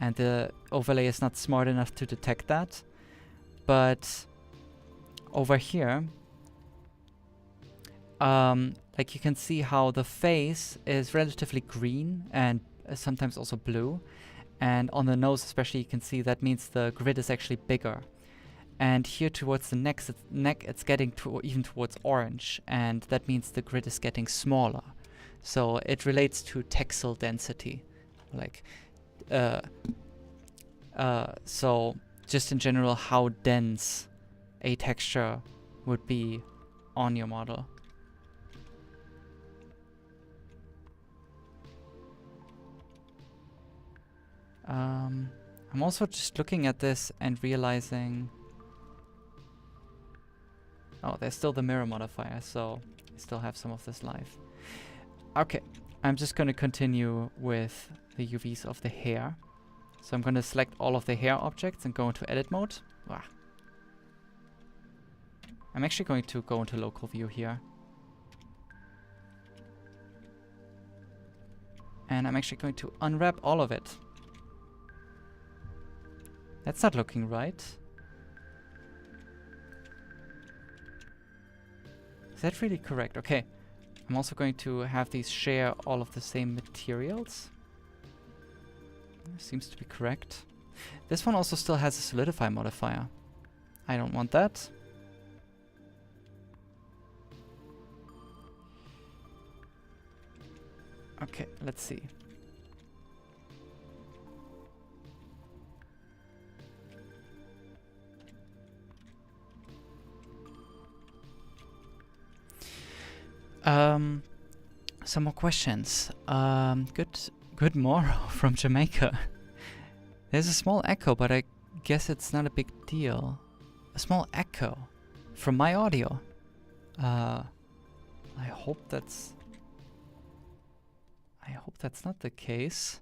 And the overlay is not smart enough to detect that. But over here, like you can see how the face is relatively green and sometimes also blue. And on the nose especially, you can see that means the grid is actually bigger. And here towards the neck it's getting even towards orange. And that means the grid is getting smaller. So it relates to texel density. Like, so just in general, how dense a texture would be on your model. I'm also just looking at this and realizing, oh, there's still the mirror modifier, so I still have some of this live. Okay, I'm just going to continue with the UVs of the hair. So I'm going to select all of the hair objects and go into edit mode. Wow. I'm actually going to go into local view here. And I'm actually going to unwrap all of it. That's not looking right. Is that really correct? Okay. I'm also going to have these share all of the same materials. Seems to be correct. This one also still has a solidify modifier. I don't want that. Okay, let's see. Some more questions. Good morrow from Jamaica. There's a small echo, but I guess it's not a big deal. A small echo from my audio. I hope that's not the case.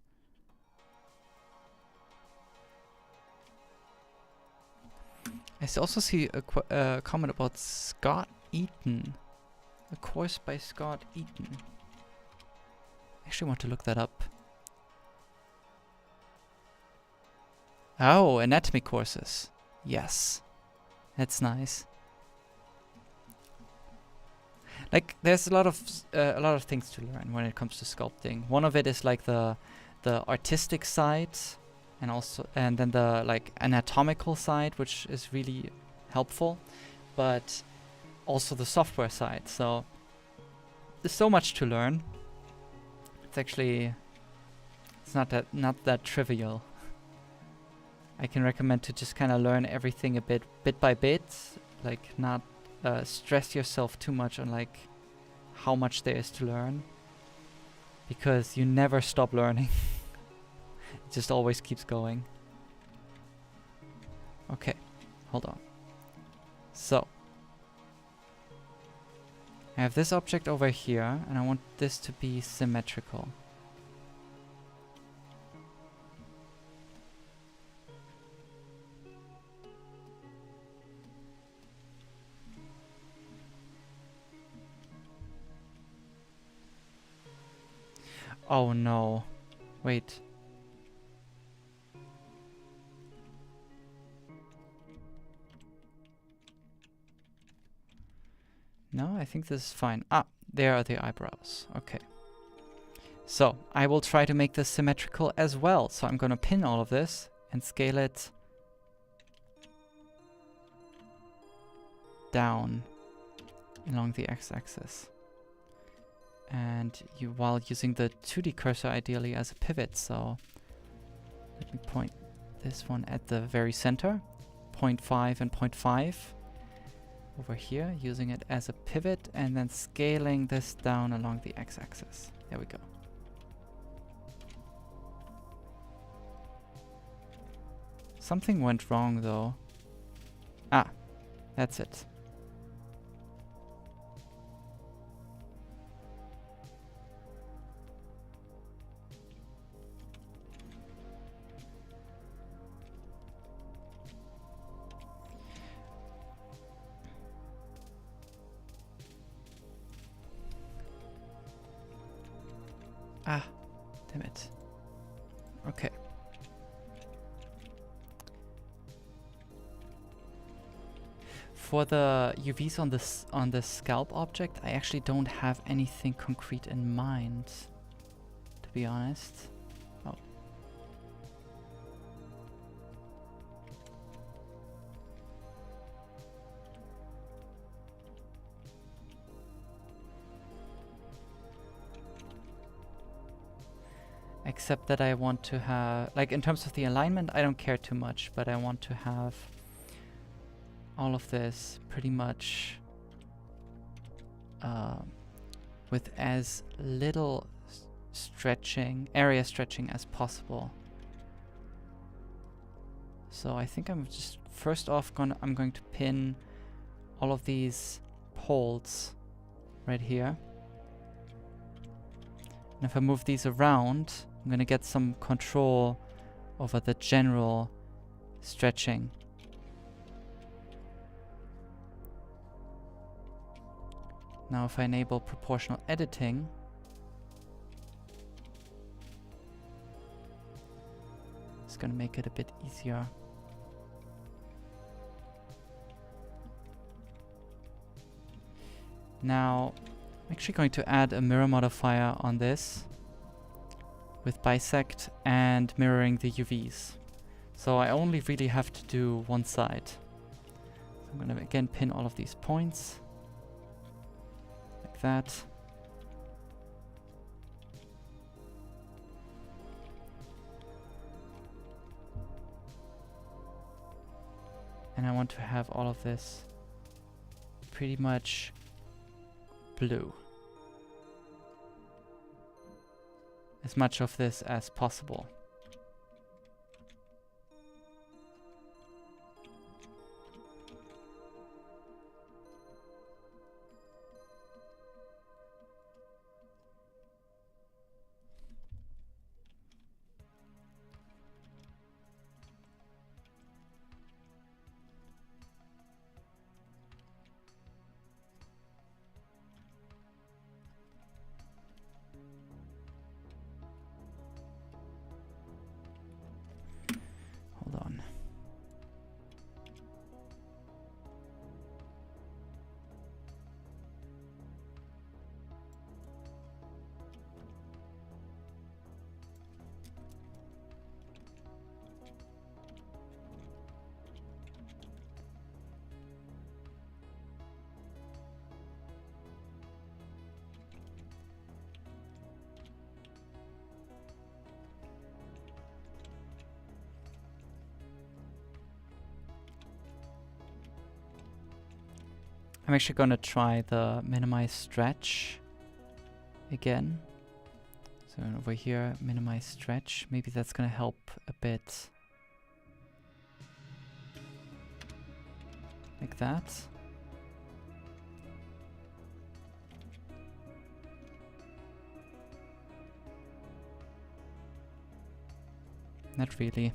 I also see a comment about Scott Eaton. A course by Scott Eaton. I actually want to look that up. Oh, anatomy courses. Yes. That's nice. Like, there's a lot of things to learn when it comes to sculpting. One of it is like the artistic side, and then the like anatomical side, which is really helpful, but also the software side. So there's so much to learn. It's not that trivial. I can recommend to just kind of learn everything a bit by bit, like not stress yourself too much on like how much there is to learn, because you never stop learning. It just always keeps going. Okay, hold on. So I have this object over here, and I want this to be symmetrical. Oh no. Wait. No, I think this is fine. Ah, there are the eyebrows. Okay. So, I will try to make this symmetrical as well. So I'm gonna pin all of this and scale it down along the x-axis. And while using the 2D cursor ideally as a pivot, so let me point this one at the very center, 0.5 and 0.5 over here, using it as a pivot, and then scaling this down along the x-axis. There we go. Something went wrong though. Ah, that's it. Ah, damn it. Okay. For the UVs on the scalp object, I actually don't have anything concrete in mind, to be honest. Oh. Except that I want to have, like in terms of the alignment, I don't care too much, but I want to have all of this pretty much with as little area stretching as possible. So I think I'm just first off I'm going to pin all of these poles right here. And if I move these around, I'm going to get some control over the general stretching. Now if I enable proportional editing, it's going to make it a bit easier. Now I'm actually going to add a mirror modifier on this with bisect and mirroring the UVs. So I only really have to do one side. So I'm going to again pin all of these points. Like that. And I want to have all of this pretty much blue. As much of this as possible. I'm actually going to try the minimize stretch again. So over here, minimize stretch. Maybe that's going to help a bit. Like that. Not really.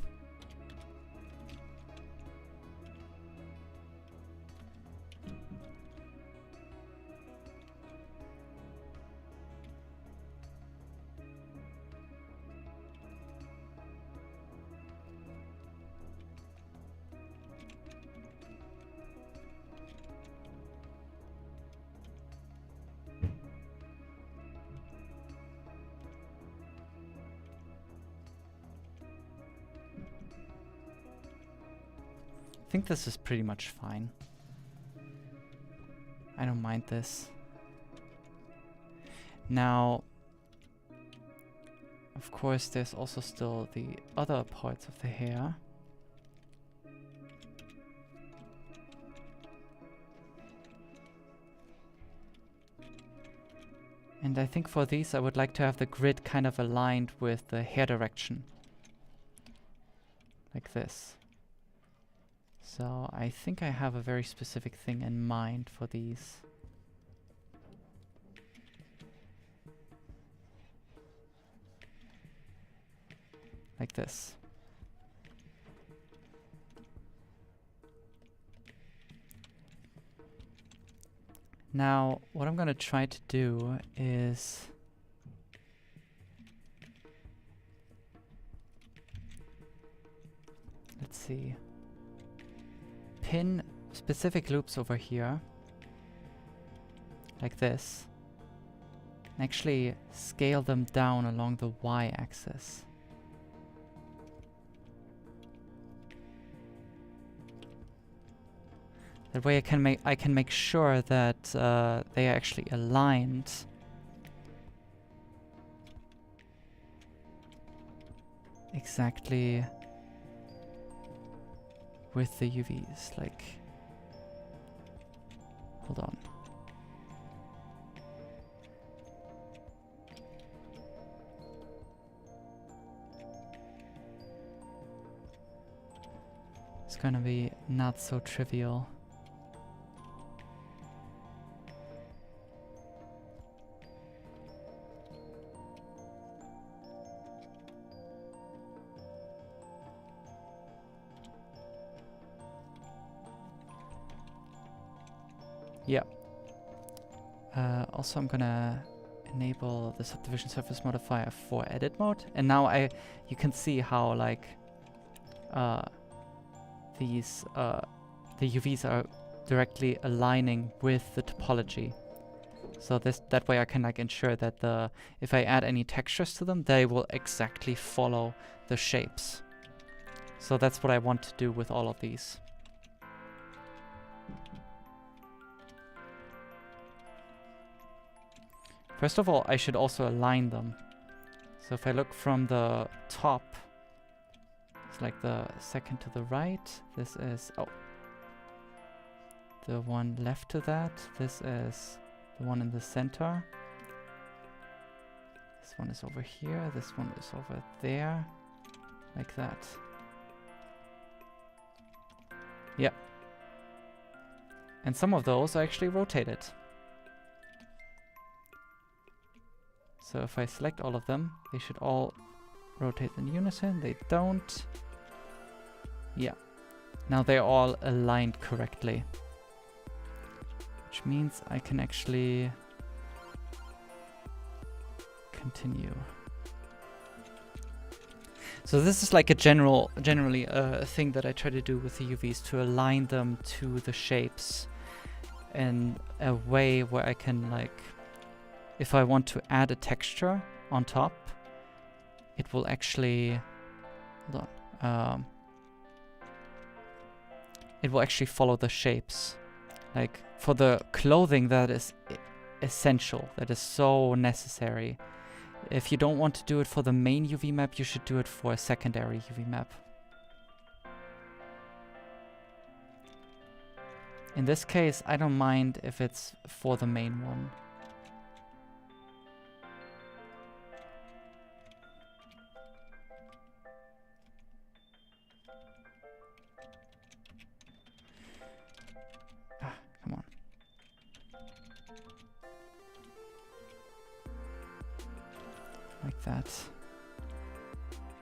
I think this is pretty much fine. I don't mind this. Now, of course, there's also still the other parts of the hair. And I think for these I would like to have the grid kind of aligned with the hair direction. Like this. So I think I have a very specific thing in mind for these. Like this. Now, what I'm gonna try to do is let's see. Pin specific loops over here. Like this. And actually scale them down along the y-axis. That way I can make sure that they are actually aligned exactly with the UVs. Like, hold on. It's gonna be not so trivial. Yeah. Also, I'm gonna enable the subdivision surface modifier for edit mode, and now you can see how like these the UVs are directly aligning with the topology. So that way I can like ensure that if I add any textures to them, they will exactly follow the shapes. So that's what I want to do with all of these. First of all, I should also align them. So if I look from the top, it's like the second to the right. This is, oh, the one left to that. This is the one in the center. This one is over here. This one is over there. Like that. Yeah. And some of those are actually rotated. So if I select all of them, they should all rotate in unison. They don't. Yeah. Now they're all aligned correctly. Which means I can actually continue. So this is like a generally a thing that I try to do with the UVs, to align them to the shapes in a way where I can like, if I want to add a texture on top, it will actually, hold on, it will actually follow the shapes. Like for the clothing, that is essential, that is so necessary. If you don't want to do it for the main UV map, you should do it for a secondary UV map. In this case, I don't mind if it's for the main one. Come on. Like that.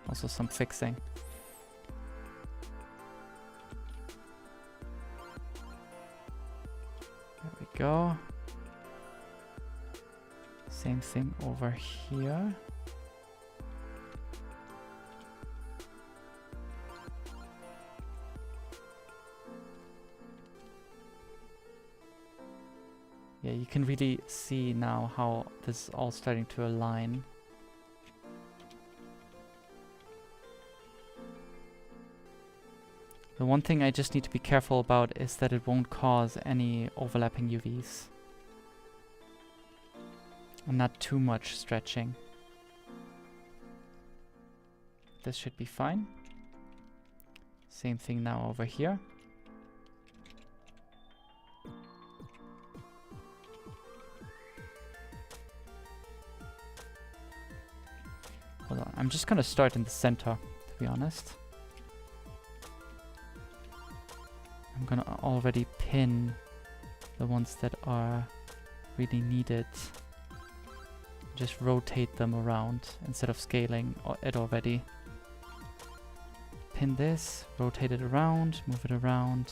Also some fixing. There we go. Same thing over here. Yeah, you can really see now how this is all starting to align. The one thing I just need to be careful about is that it won't cause any overlapping UVs. And not too much stretching. This should be fine. Same thing now over here. Hold on, I'm just gonna start in the center, to be honest. I'm gonna already pin the ones that are really needed. Just rotate them around instead of scaling it already. Pin this, rotate it around, move it around.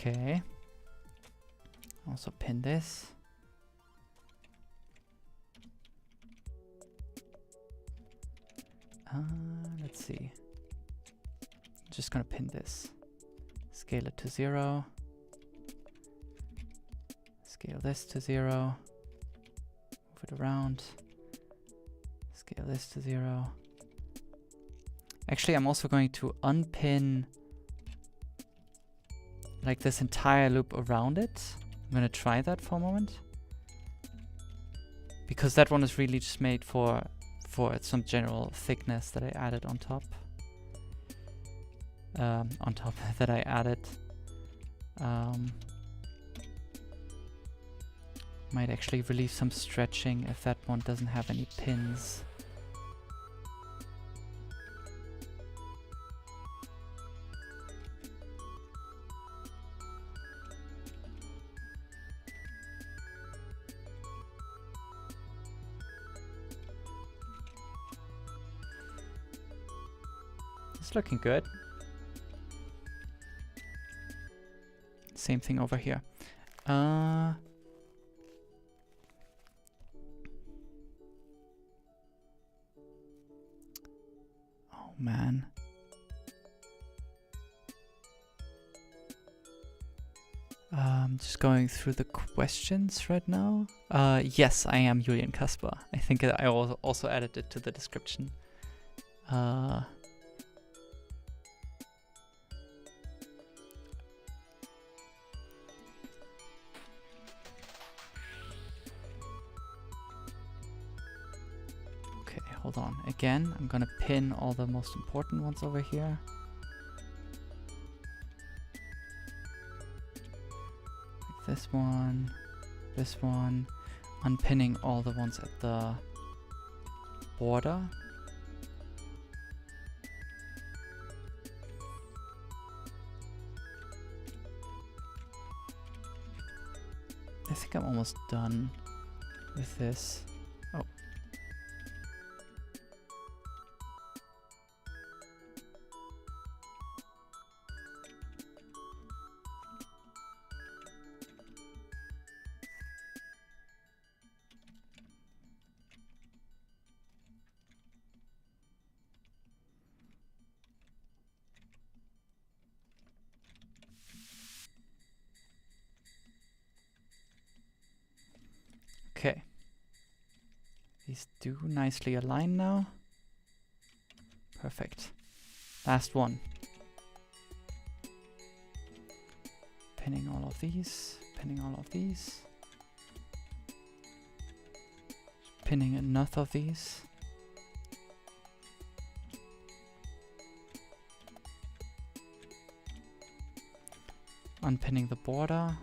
Okay. Also pin this. Let's see. I'm just gonna pin this. Scale it to 0. Scale this to 0. Move it around. Scale this to 0. Actually, I'm also going to unpin like this entire loop around it. I'm gonna try that for a moment. Because that one is really just made for some general thickness that I added on top. That I added. Might actually relieve some stretching if that one doesn't have any pins. It's looking good. Same thing over here. Oh man. Just going through the questions right now. Yes, I am Julien Kaspar. I think I also added it to the description. Hold on. Again, I'm gonna pin all the most important ones over here. Like this one, unpinning all the ones at the border. I think I'm almost done with this. Oh. Okay. These do nicely align now. Perfect. Last one. Pinning all of these, pinning all of these. Pinning enough of these. Unpinning the border.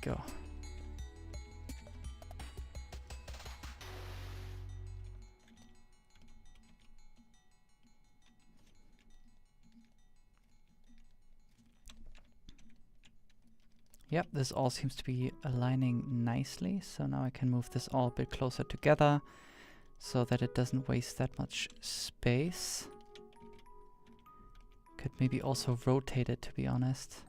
Go. Yep, this all seems to be aligning nicely, so now I can move this all a bit closer together. so that it doesn't waste that much space. Could maybe also rotate it, to be honest.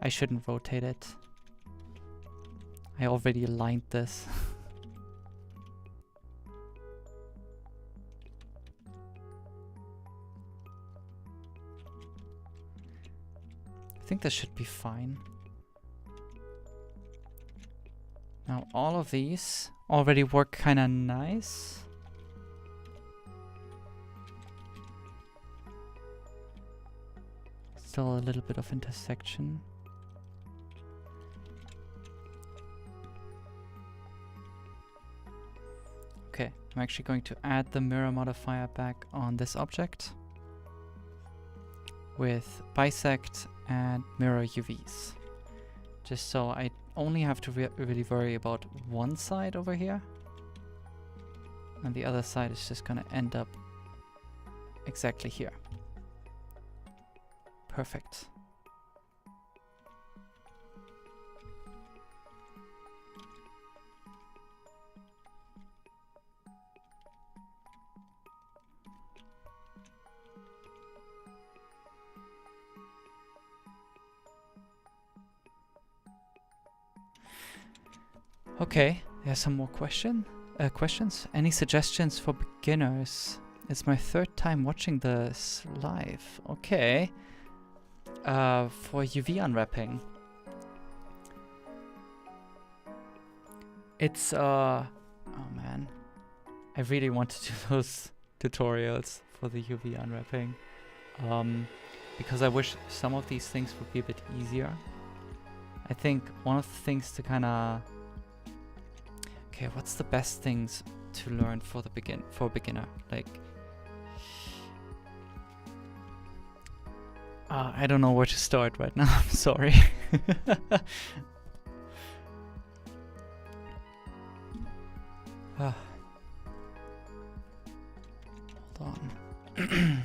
I shouldn't rotate it. I already aligned this. I think this should be fine. Now all of these already work kind of nice. Still a little bit of intersection. Okay, I'm actually going to add the mirror modifier back on this object with bisect and mirror UVs. Just so I only have to really worry about one side over here. And the other side is just gonna end up exactly here. Perfect. Okay, there's some more questions. Any suggestions for beginners? It's my third time watching this live. Okay. For UV unwrapping. It's oh man. I really want to do those tutorials for the UV unwrapping. Because I wish some of these things would be a bit easier. I think one of the things to kinda... Okay, what's the best things to learn for the beginner? Like, I don't know where to start right now. I'm sorry. Hold on. Kind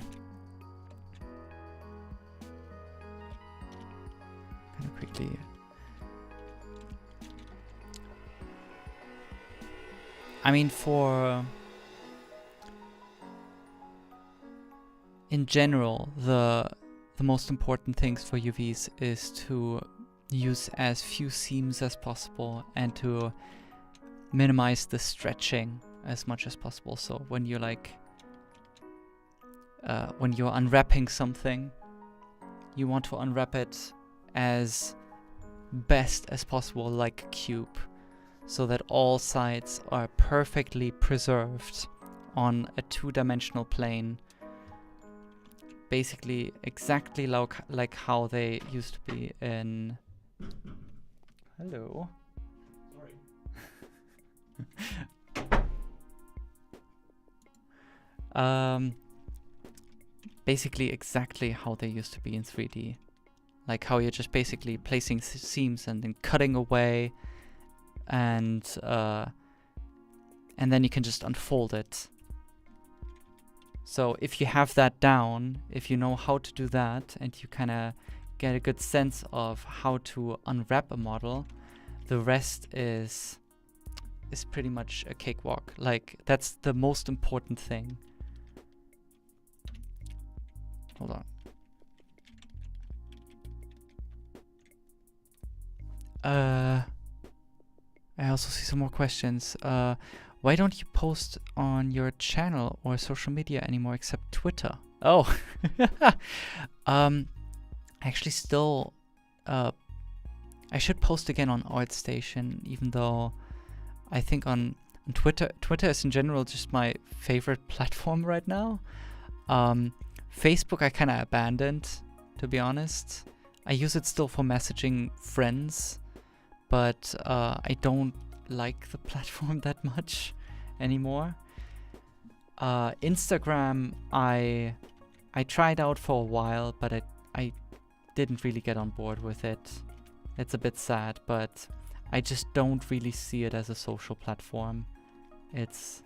of quickly. I mean, in general, the most important things for UVs is to use as few seams as possible and to minimize the stretching as much as possible. So when you're when you're unwrapping something, you want to unwrap it as best as possible, like a cube, so that all sides are perfectly preserved on a two-dimensional plane. Basically exactly like how they used to be in... Hello. Sorry. Basically exactly how they used to be in 3D. Like how you're just basically placing seams and then cutting away, and then you can just unfold it. So if you have that down, if you know how to do that, and you kind of get a good sense of how to unwrap a model, the rest is pretty much a cakewalk. Like, that's the most important thing. Hold on. I also see some more questions. Why don't you post on your channel or social media anymore except Twitter? Oh, actually still, I should post again on ArtStation, even though I think on Twitter is in general just my favorite platform right now. Facebook I kind of abandoned, to be honest. I use it still for messaging friends, but I don't like the platform that much anymore. Instagram I tried out for a while, but I didn't really get on board with it. It's a bit sad, but I just don't really see it as a social platform. It's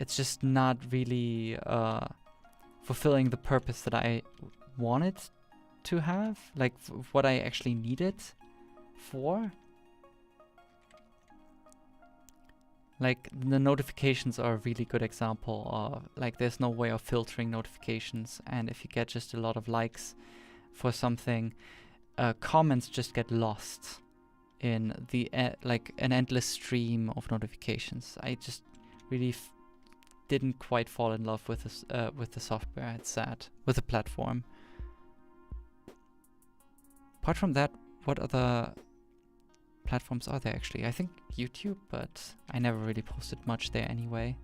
just not really fulfilling the purpose that I wanted to have, like what I actually needed 4. Like, the notifications are a really good example of, like, there's no way of filtering notifications, and if you get just a lot of likes for something, comments just get lost in the like an endless stream of notifications. I just really didn't quite fall in love with this with the software. It's sad, with the platform. Apart from that, what other platforms are there actually? I think YouTube, but I never really posted much there anyway.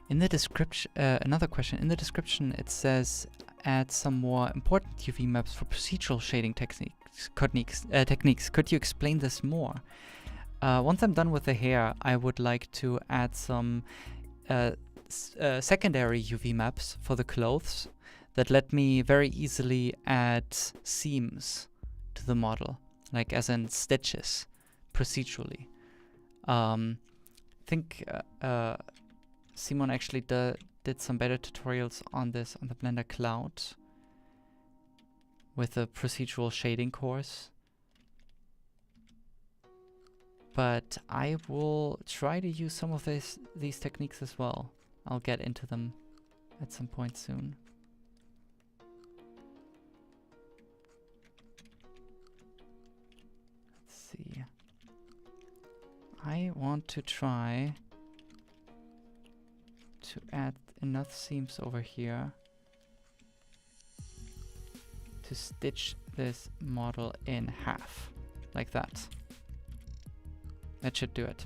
In the description, another question. In the description, it says add some more important UV maps for procedural shading techniques. Could you explain this more? Once I'm done with the hair, I would like to add some secondary UV maps for the clothes that let me very easily add seams to the model, like as in stitches, procedurally. I think Simon actually did some better tutorials on this on the Blender Cloud with a procedural shading course. But I will try to use some of these techniques as well. I'll get into them at some point soon. Let's see. I want to try to add enough seams over here to stitch this model in half, like that. That should do it.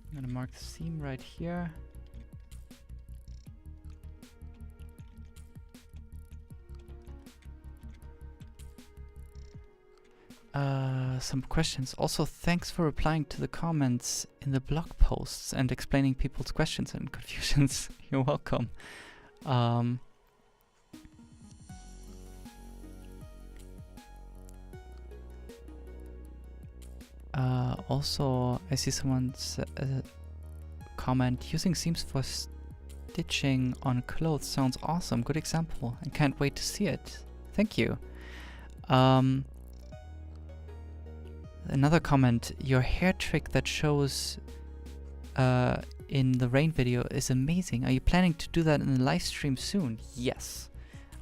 I'm gonna mark the seam right here. Some questions. Also, thanks for replying to the comments in the blog posts and explaining people's questions and confusions. You're welcome. Also, I see someone's comment, using seams for stitching on clothes sounds awesome. Good example. I can't wait to see it. Thank you. Another comment, your hair trick that shows in the rain video is amazing. Are you planning to do that in the live stream soon? Yes.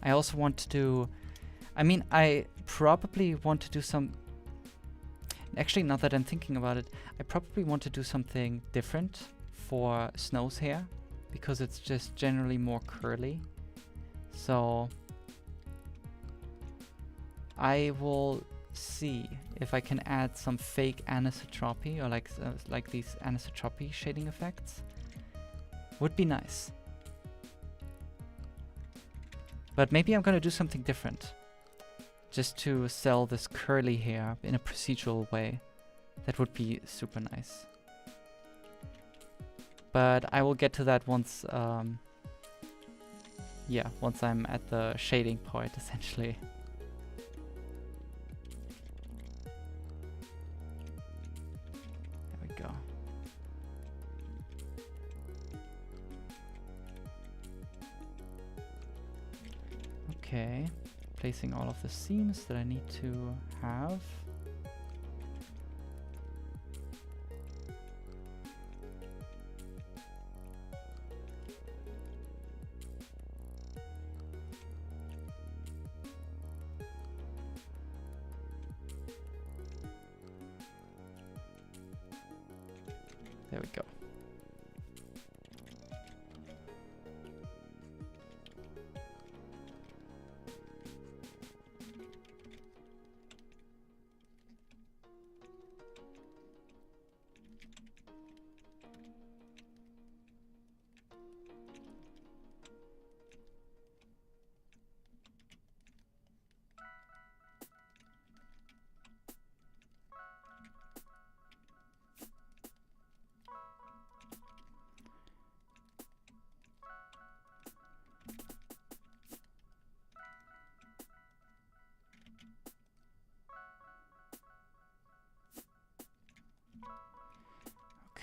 I also want to do, I mean, I probably want to do some, actually now that I'm thinking about it, I probably want to do something different for Snow's hair because it's just generally more curly. So I will see if I can add some fake anisotropy or like these anisotropy shading effects. Would be nice. But maybe I'm gonna do something different just to sell this curly hair in a procedural way. That would be super nice. But I will get to that once yeah, once I'm at the shading part essentially. Okay, placing all of the seams that I need to have. There we go.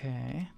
Okay.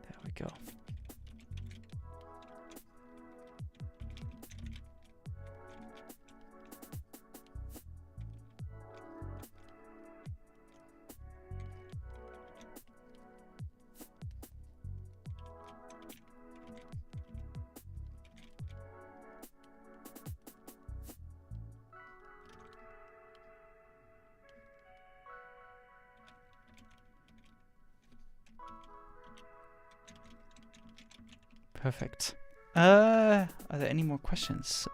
There we go. Perfect. Are there any more questions?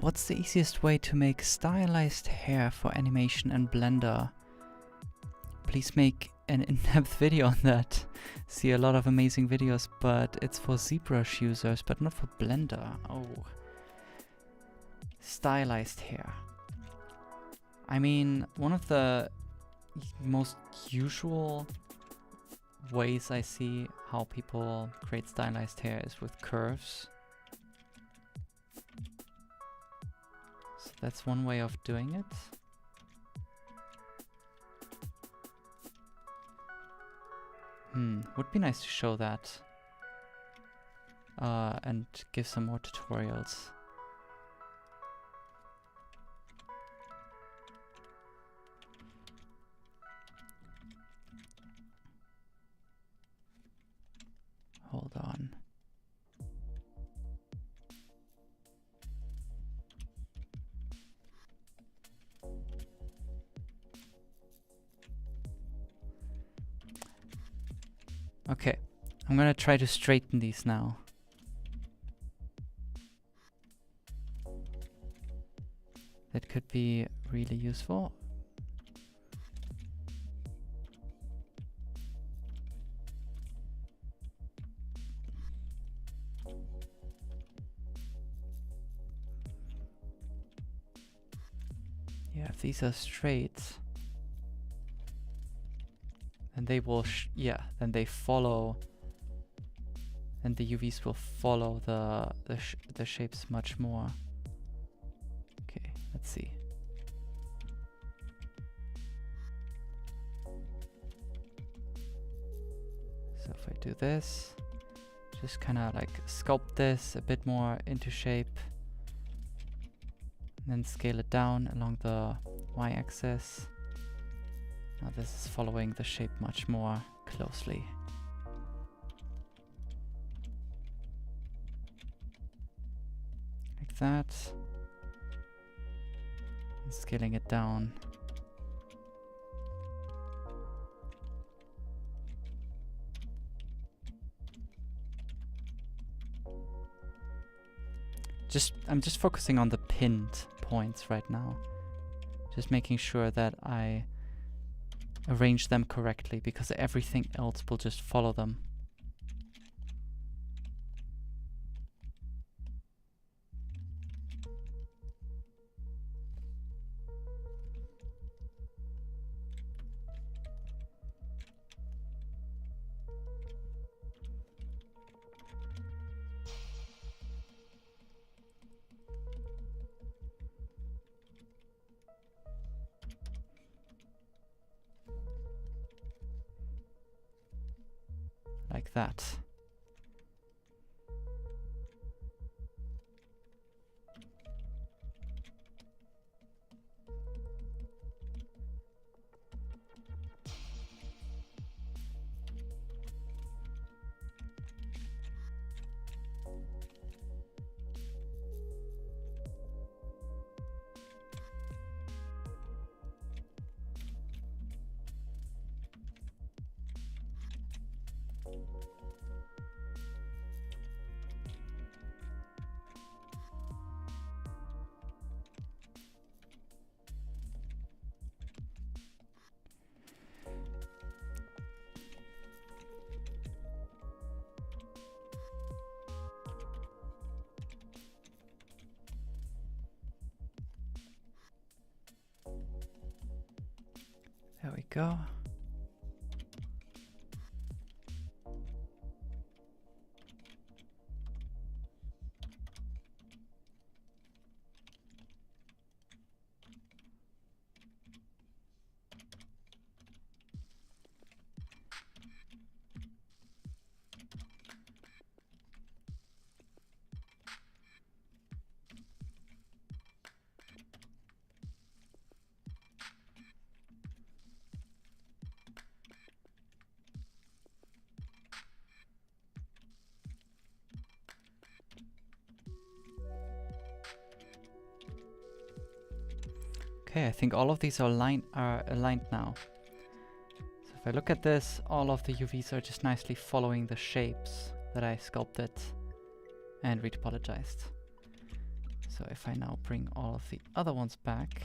What's the easiest way to make stylized hair for animation in Blender? Please make an in-depth video on that. See a lot of amazing videos, but it's for ZBrush users, but not for Blender. Oh. Stylized hair. I mean, one of the most usual ways I see how people create stylized hair is with curves. So that's one way of doing it. Would be nice to show that and give some more tutorials. Hold on. Okay, I'm gonna try to straighten these now. That could be really useful. Yeah, if these are straight, then they will, then they follow, and the UVs will follow the shapes much more. Okay, let's see. So if I do this, just kind of like sculpt this a bit more into shape, and then scale it down along the y-axis. Now this is following the shape much more closely. Like that. And scaling it down. I'm just focusing on the pinned points right now. Just making sure that I arrange them correctly, because everything else will just follow them. Like that. go. Okay, I think all of these are aligned now. So if I look at this, all of the UVs are just nicely following the shapes that I sculpted and retopologized. So if I now bring all of the other ones back,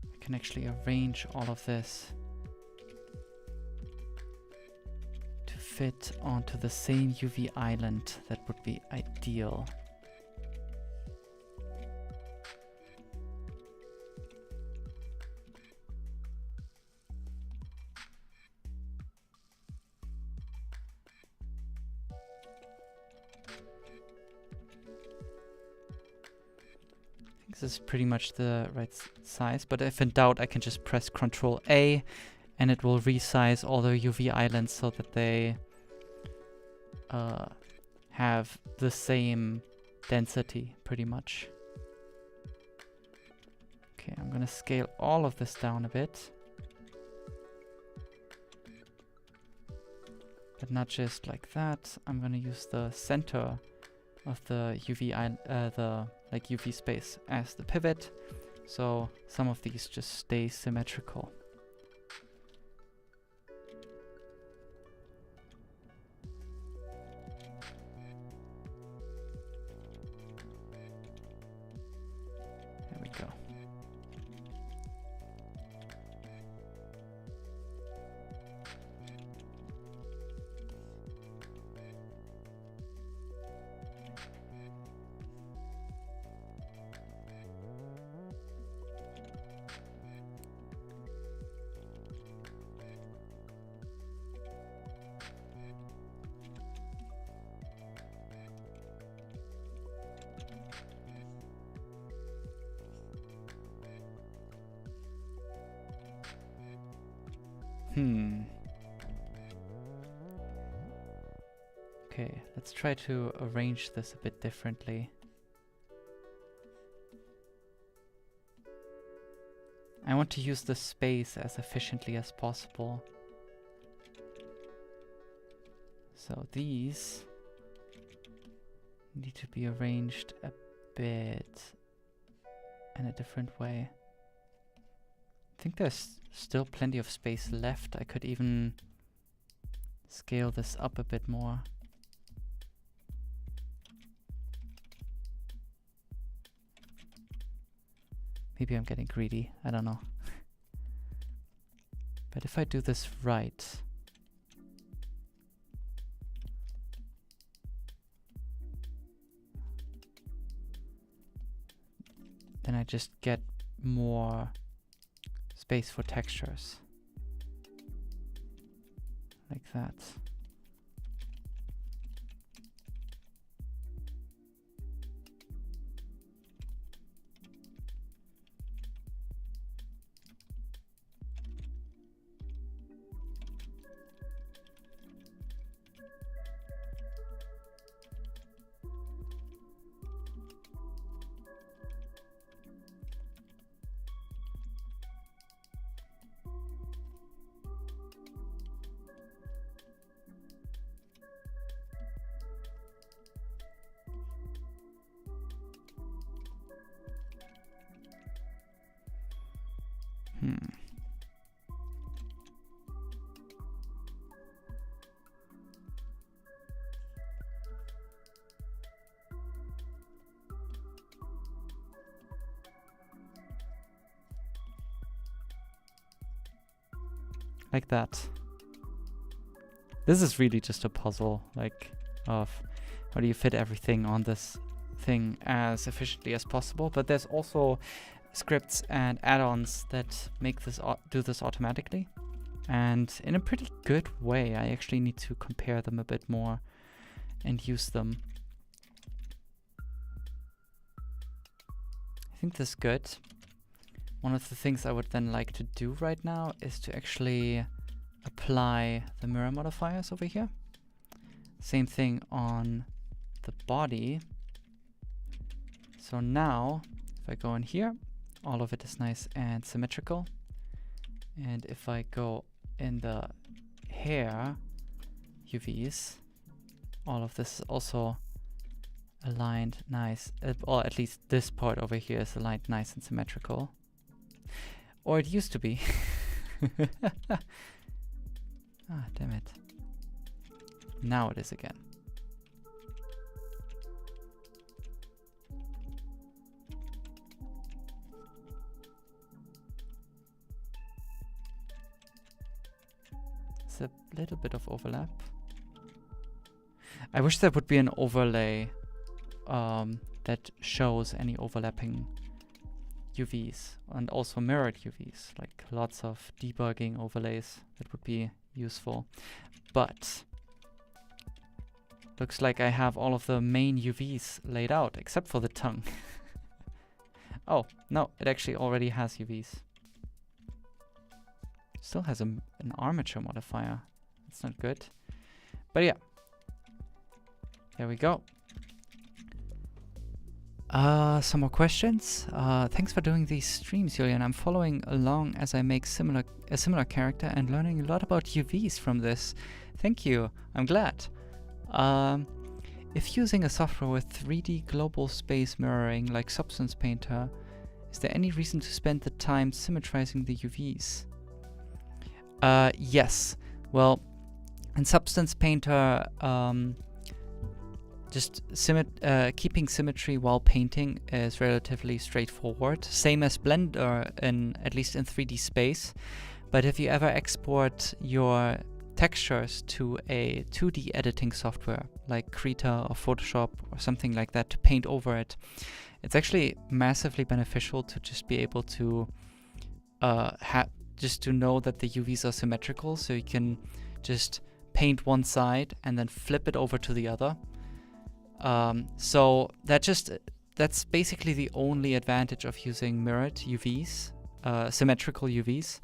I can actually arrange all of this to fit onto the same UV island. That would be ideal. This is pretty much the right size, but if in doubt I can just press Ctrl A and it will resize all the UV islands so that they have the same density pretty much. Okay, I'm gonna scale all of this down a bit. But not just like that. I'm gonna use the center of the UV space as the pivot, so some of these just stay symmetrical. There we go. Okay, let's try to arrange this a bit differently. I want to use the space as efficiently as possible. So these need to be arranged a bit in a different way. I think there's still plenty of space left. I could even scale this up a bit more. Maybe I'm getting greedy, I don't know. But if I do this right, then I just get more space for textures. Like that. Like that. This is really just a puzzle, like, of how do you fit everything on this thing as efficiently as possible. But there's also scripts and add-ons that make this do this automatically, and in a pretty good way. I actually need to compare them a bit more and use them. I think this is good. One of the things I would then like to do right now is to actually apply the mirror modifiers over here. Same thing on the body. So now, if I go in here, all of it is nice and symmetrical. And if I go in the hair UVs, all of this is also aligned nice, or at least this part over here is aligned nice and symmetrical. Or it used to be. Ah, damn it. Now it is again. It's a little bit of overlap. I wish there would be an overlay that shows any overlapping UVs and also mirrored UVs, like lots of debugging overlays. That would be useful. But looks like I have all of the main UVs laid out except for the tongue. Oh, no, it actually already has UVs. Still has an armature modifier. That's not good. But yeah. There we go. Some more questions. Thanks for doing these streams, Julian. I'm following along as I make a similar character and learning a lot about UVs from this. Thank you. I'm glad. If using a software with 3D global space mirroring like Substance Painter, is there any reason to spend the time symmetrizing the UVs? Yes. Well, in Substance Painter, just keeping symmetry while painting is relatively straightforward. Same as Blender, at least in 3D space. But if you ever export your textures to a 2D editing software like Krita or Photoshop or something like that to paint over it, it's actually massively beneficial to just be able to just to know that the UVs are symmetrical, so you can just paint one side and then flip it over to the other. So that's basically the only advantage of using mirrored UVs, symmetrical UVs.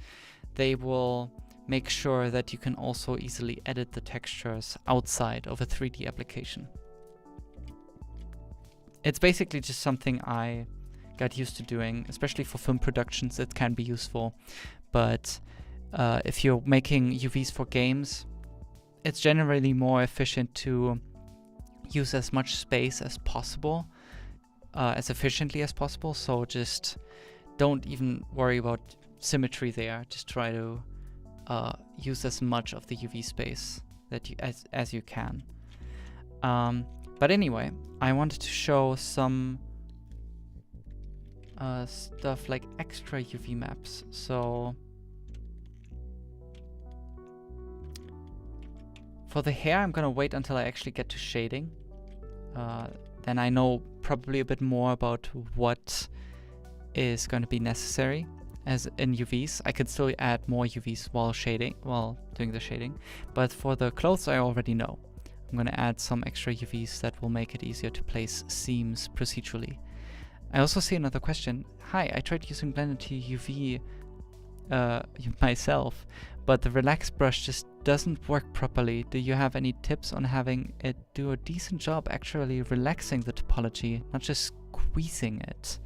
They will make sure that you can also easily edit the textures outside of a 3D application. It's basically just something I got used to doing, especially for film productions. It can be useful, but if you're making UVs for games, it's generally more efficient to use as much space as possible, as efficiently as possible. So just don't even worry about symmetry there. Just try to use as much of the UV space that you as you can. But anyway, I wanted to show some stuff like extra UV maps. So for the hair, I'm gonna wait until I actually get to shading. Then I know probably a bit more about what is going to be necessary as in UVs. I could still add more UVs while doing the shading. But for the clothes, I already know. I'm going to add some extra UVs that will make it easier to place seams procedurally. I also see another question. Hi, I tried using Blender to UV myself, but the relax brush just doesn't work properly. Do you have any tips on having it do a decent job actually relaxing the topology, not just squeezing it?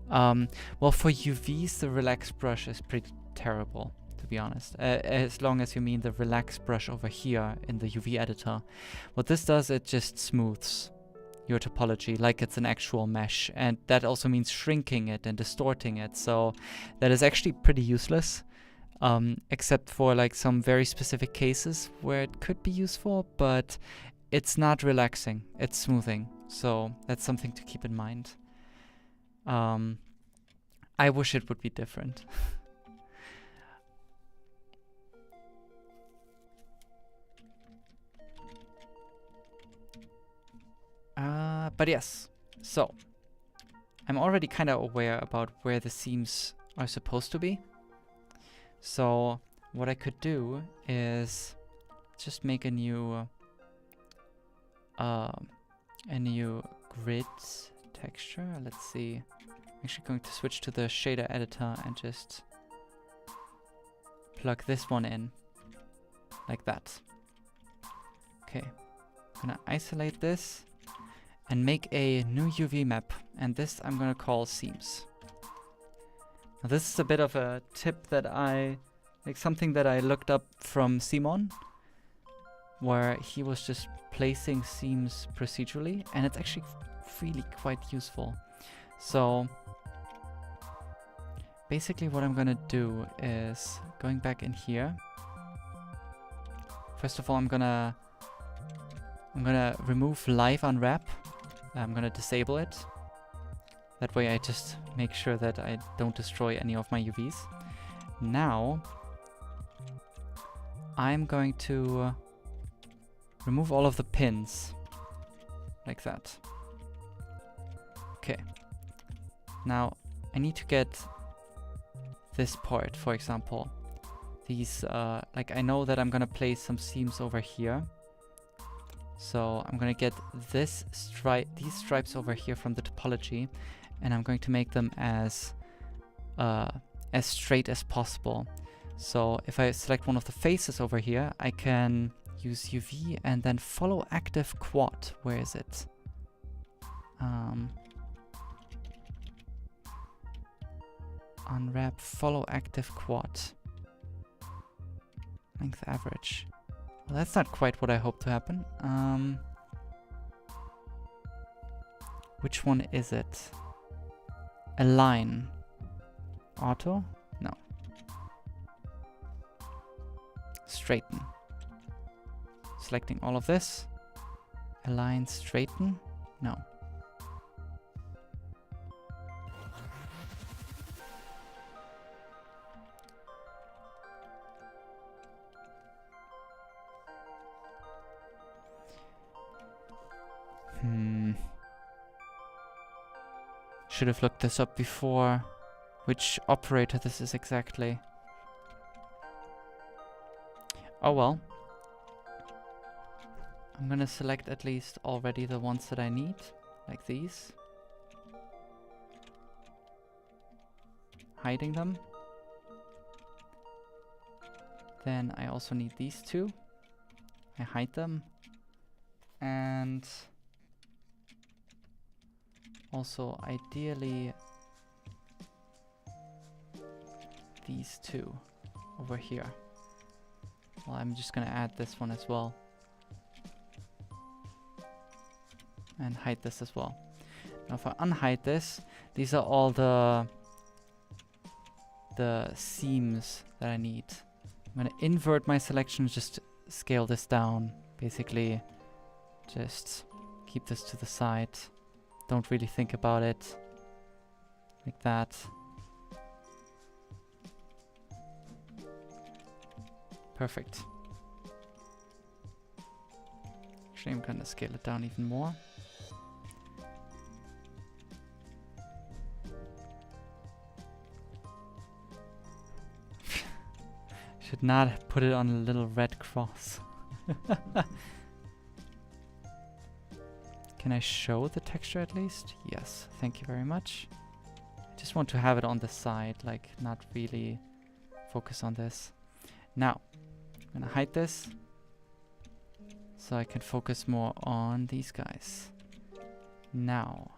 Well, for UVs, the relax brush is pretty terrible, to be honest. As long as you mean the relax brush over here in the UV editor. What this does, it just smooths your topology like it's an actual mesh, and that also means shrinking it and distorting it. So that is actually pretty useless, except for like some very specific cases where it could be useful, but it's not relaxing, it's smoothing. So that's something to keep in mind. I wish it would be different. But yes, so I'm already kind of aware about where the seams are supposed to be. So what I could do is just make a new grid texture. Let's see. I'm actually going to switch to the shader editor and just plug this one in like that. Okay, I'm gonna isolate this and make a new UV map, and this I'm gonna call seams. Now this is a bit of a tip that something that I looked up from Simon, where he was just placing seams procedurally, and it's actually really quite useful. So basically what I'm gonna do is going back in here. First of all, I'm gonna remove live unwrap. I'm gonna disable it. That way I just make sure that I don't destroy any of my UVs. Now I'm going to remove all of the pins like that. Okay. Now I need to get this part, for example. These, like I know that I'm gonna place some seams over here. So I'm gonna get these stripes over here from the topology, and I'm going to make them as straight as possible. So if I select one of the faces over here, I can use UV and then follow active quad. Where is it? Unwrap, follow active quad. Length average. Well, that's not quite what I hope to happen. Which one is it? Align. Auto? No. Straighten. Selecting all of this. Align, straighten? No. Should have looked this up before. Which operator this is exactly. Oh well. I'm gonna select at least already the ones that I need, like these. Hiding them. Then I also need these two. I hide them. And also ideally these two over here. Well, I'm just gonna add this one as well. And hide this as well. Now if I unhide this, these are all the seams that I need. I'm gonna invert my selection, just scale this down. Basically, just keep this to the side. Don't really think about it. Like that. Perfect. Actually, I'm gonna scale it down even more. Should not put it on a little red cross. Can I show the texture at least? Yes, thank you very much. I just want to have it on the side, like not really focus on this. Now, I'm gonna hide this so I can focus more on these guys. Now,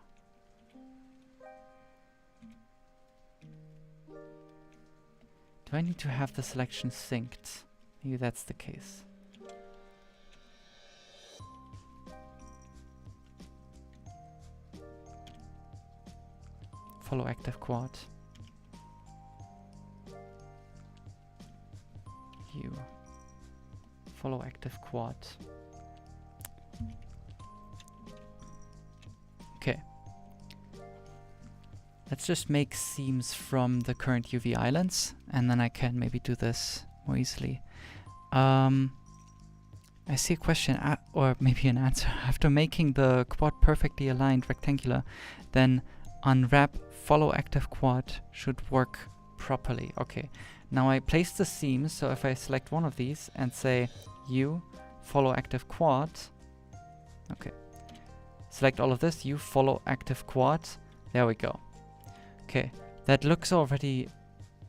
do I need to have the selection synced? Maybe that's the case. Follow active quad. You. Follow active quad. Okay. Let's just make seams from the current UV islands, and then I can maybe do this more easily. I see a question, or maybe an answer. After making the quad perfectly aligned rectangular, then unwrap follow active quad should work properly. Okay, now I place the seams, so if I select one of these and say you follow active quad, okay, select all of this, you follow active quad, there we go. Okay, that looks already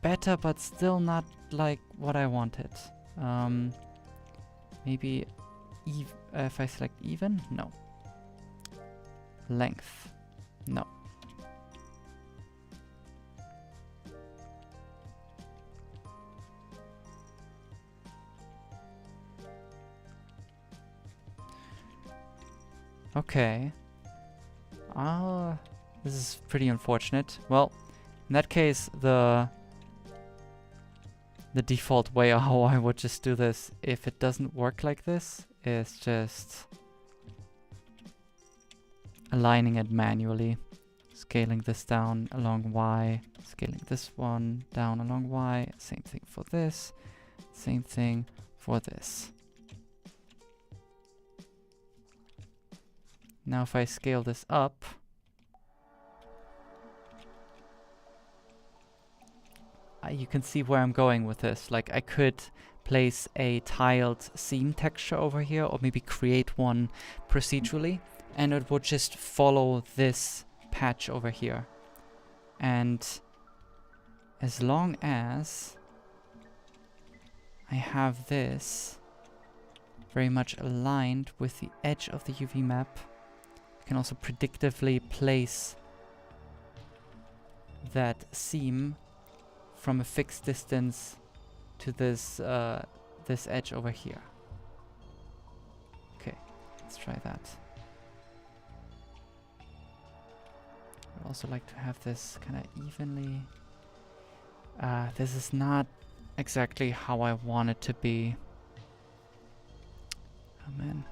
better, but still not like what I wanted. Maybe if I select even, no. Length, no. Okay. This is pretty unfortunate. Well, in that case, the default way how I would just do this, if it doesn't work like this, is just aligning it manually. Scaling this down along Y, scaling this one down along Y, same thing for this, same thing for this. Now if I scale this up, you can see where I'm going with this. Like, I could place a tiled seam texture over here, or maybe create one procedurally, and it would just follow this patch over here. And as long as I have this very much aligned with the edge of the UV map, I can also predictively place that seam from a fixed distance to this this edge over here. Okay, let's try that. I'd also like to have this kind of evenly. This is not exactly how I want it to be. Oh man.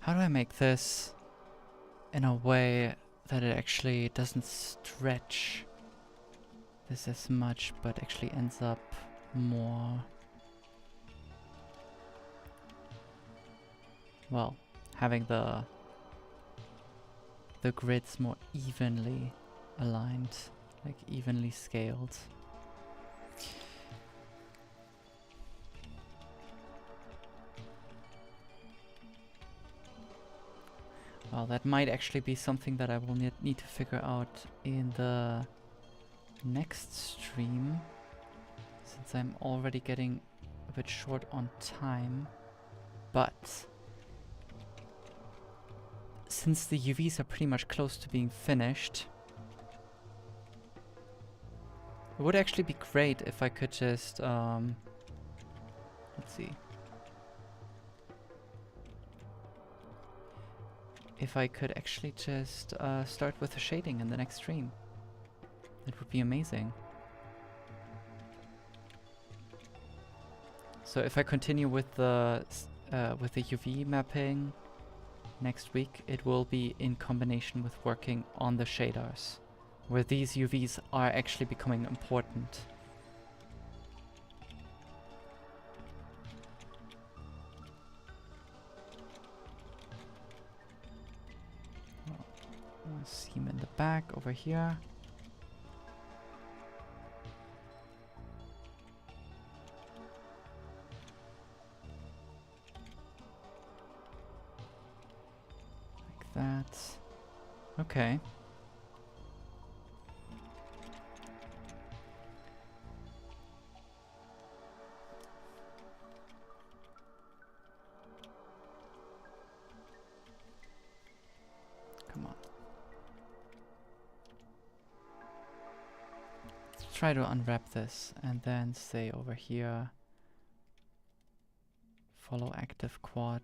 How do I make this in a way that it actually doesn't stretch this as much, but actually ends up more, well, having the grids more evenly aligned, like evenly scaled. Well, that might actually be something that I will need to figure out in the next stream, since I'm already getting a bit short on time. But since the UVs are pretty much close to being finished, it would actually be great if I could just, let's see. If I could actually just start with the shading in the next stream. That would be amazing. So if I continue with the UV mapping next week, it will be in combination with working on the shaders, where these UVs are actually becoming important. Seam in the back over here. Like that. Okay. try to unwrap this and then say over here, follow active quad.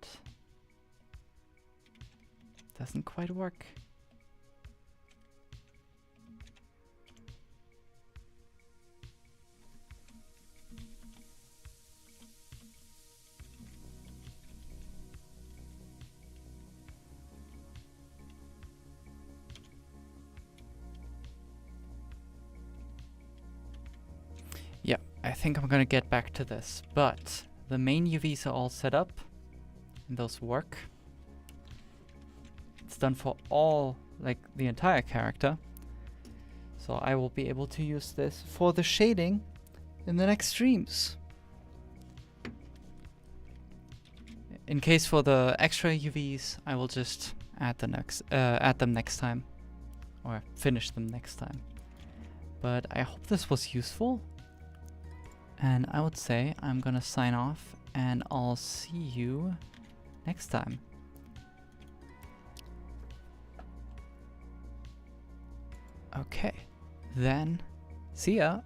Doesn't quite work. Yeah, I think I'm gonna get back to this, but the main UVs are all set up and those work. It's done for all, like the entire character. So I will be able to use this for the shading in the next streams. In case for the extra UVs, I will just add them next time, or finish them next time. But I hope this was useful. And I would say I'm gonna sign off and I'll see you next time. Okay, then see ya.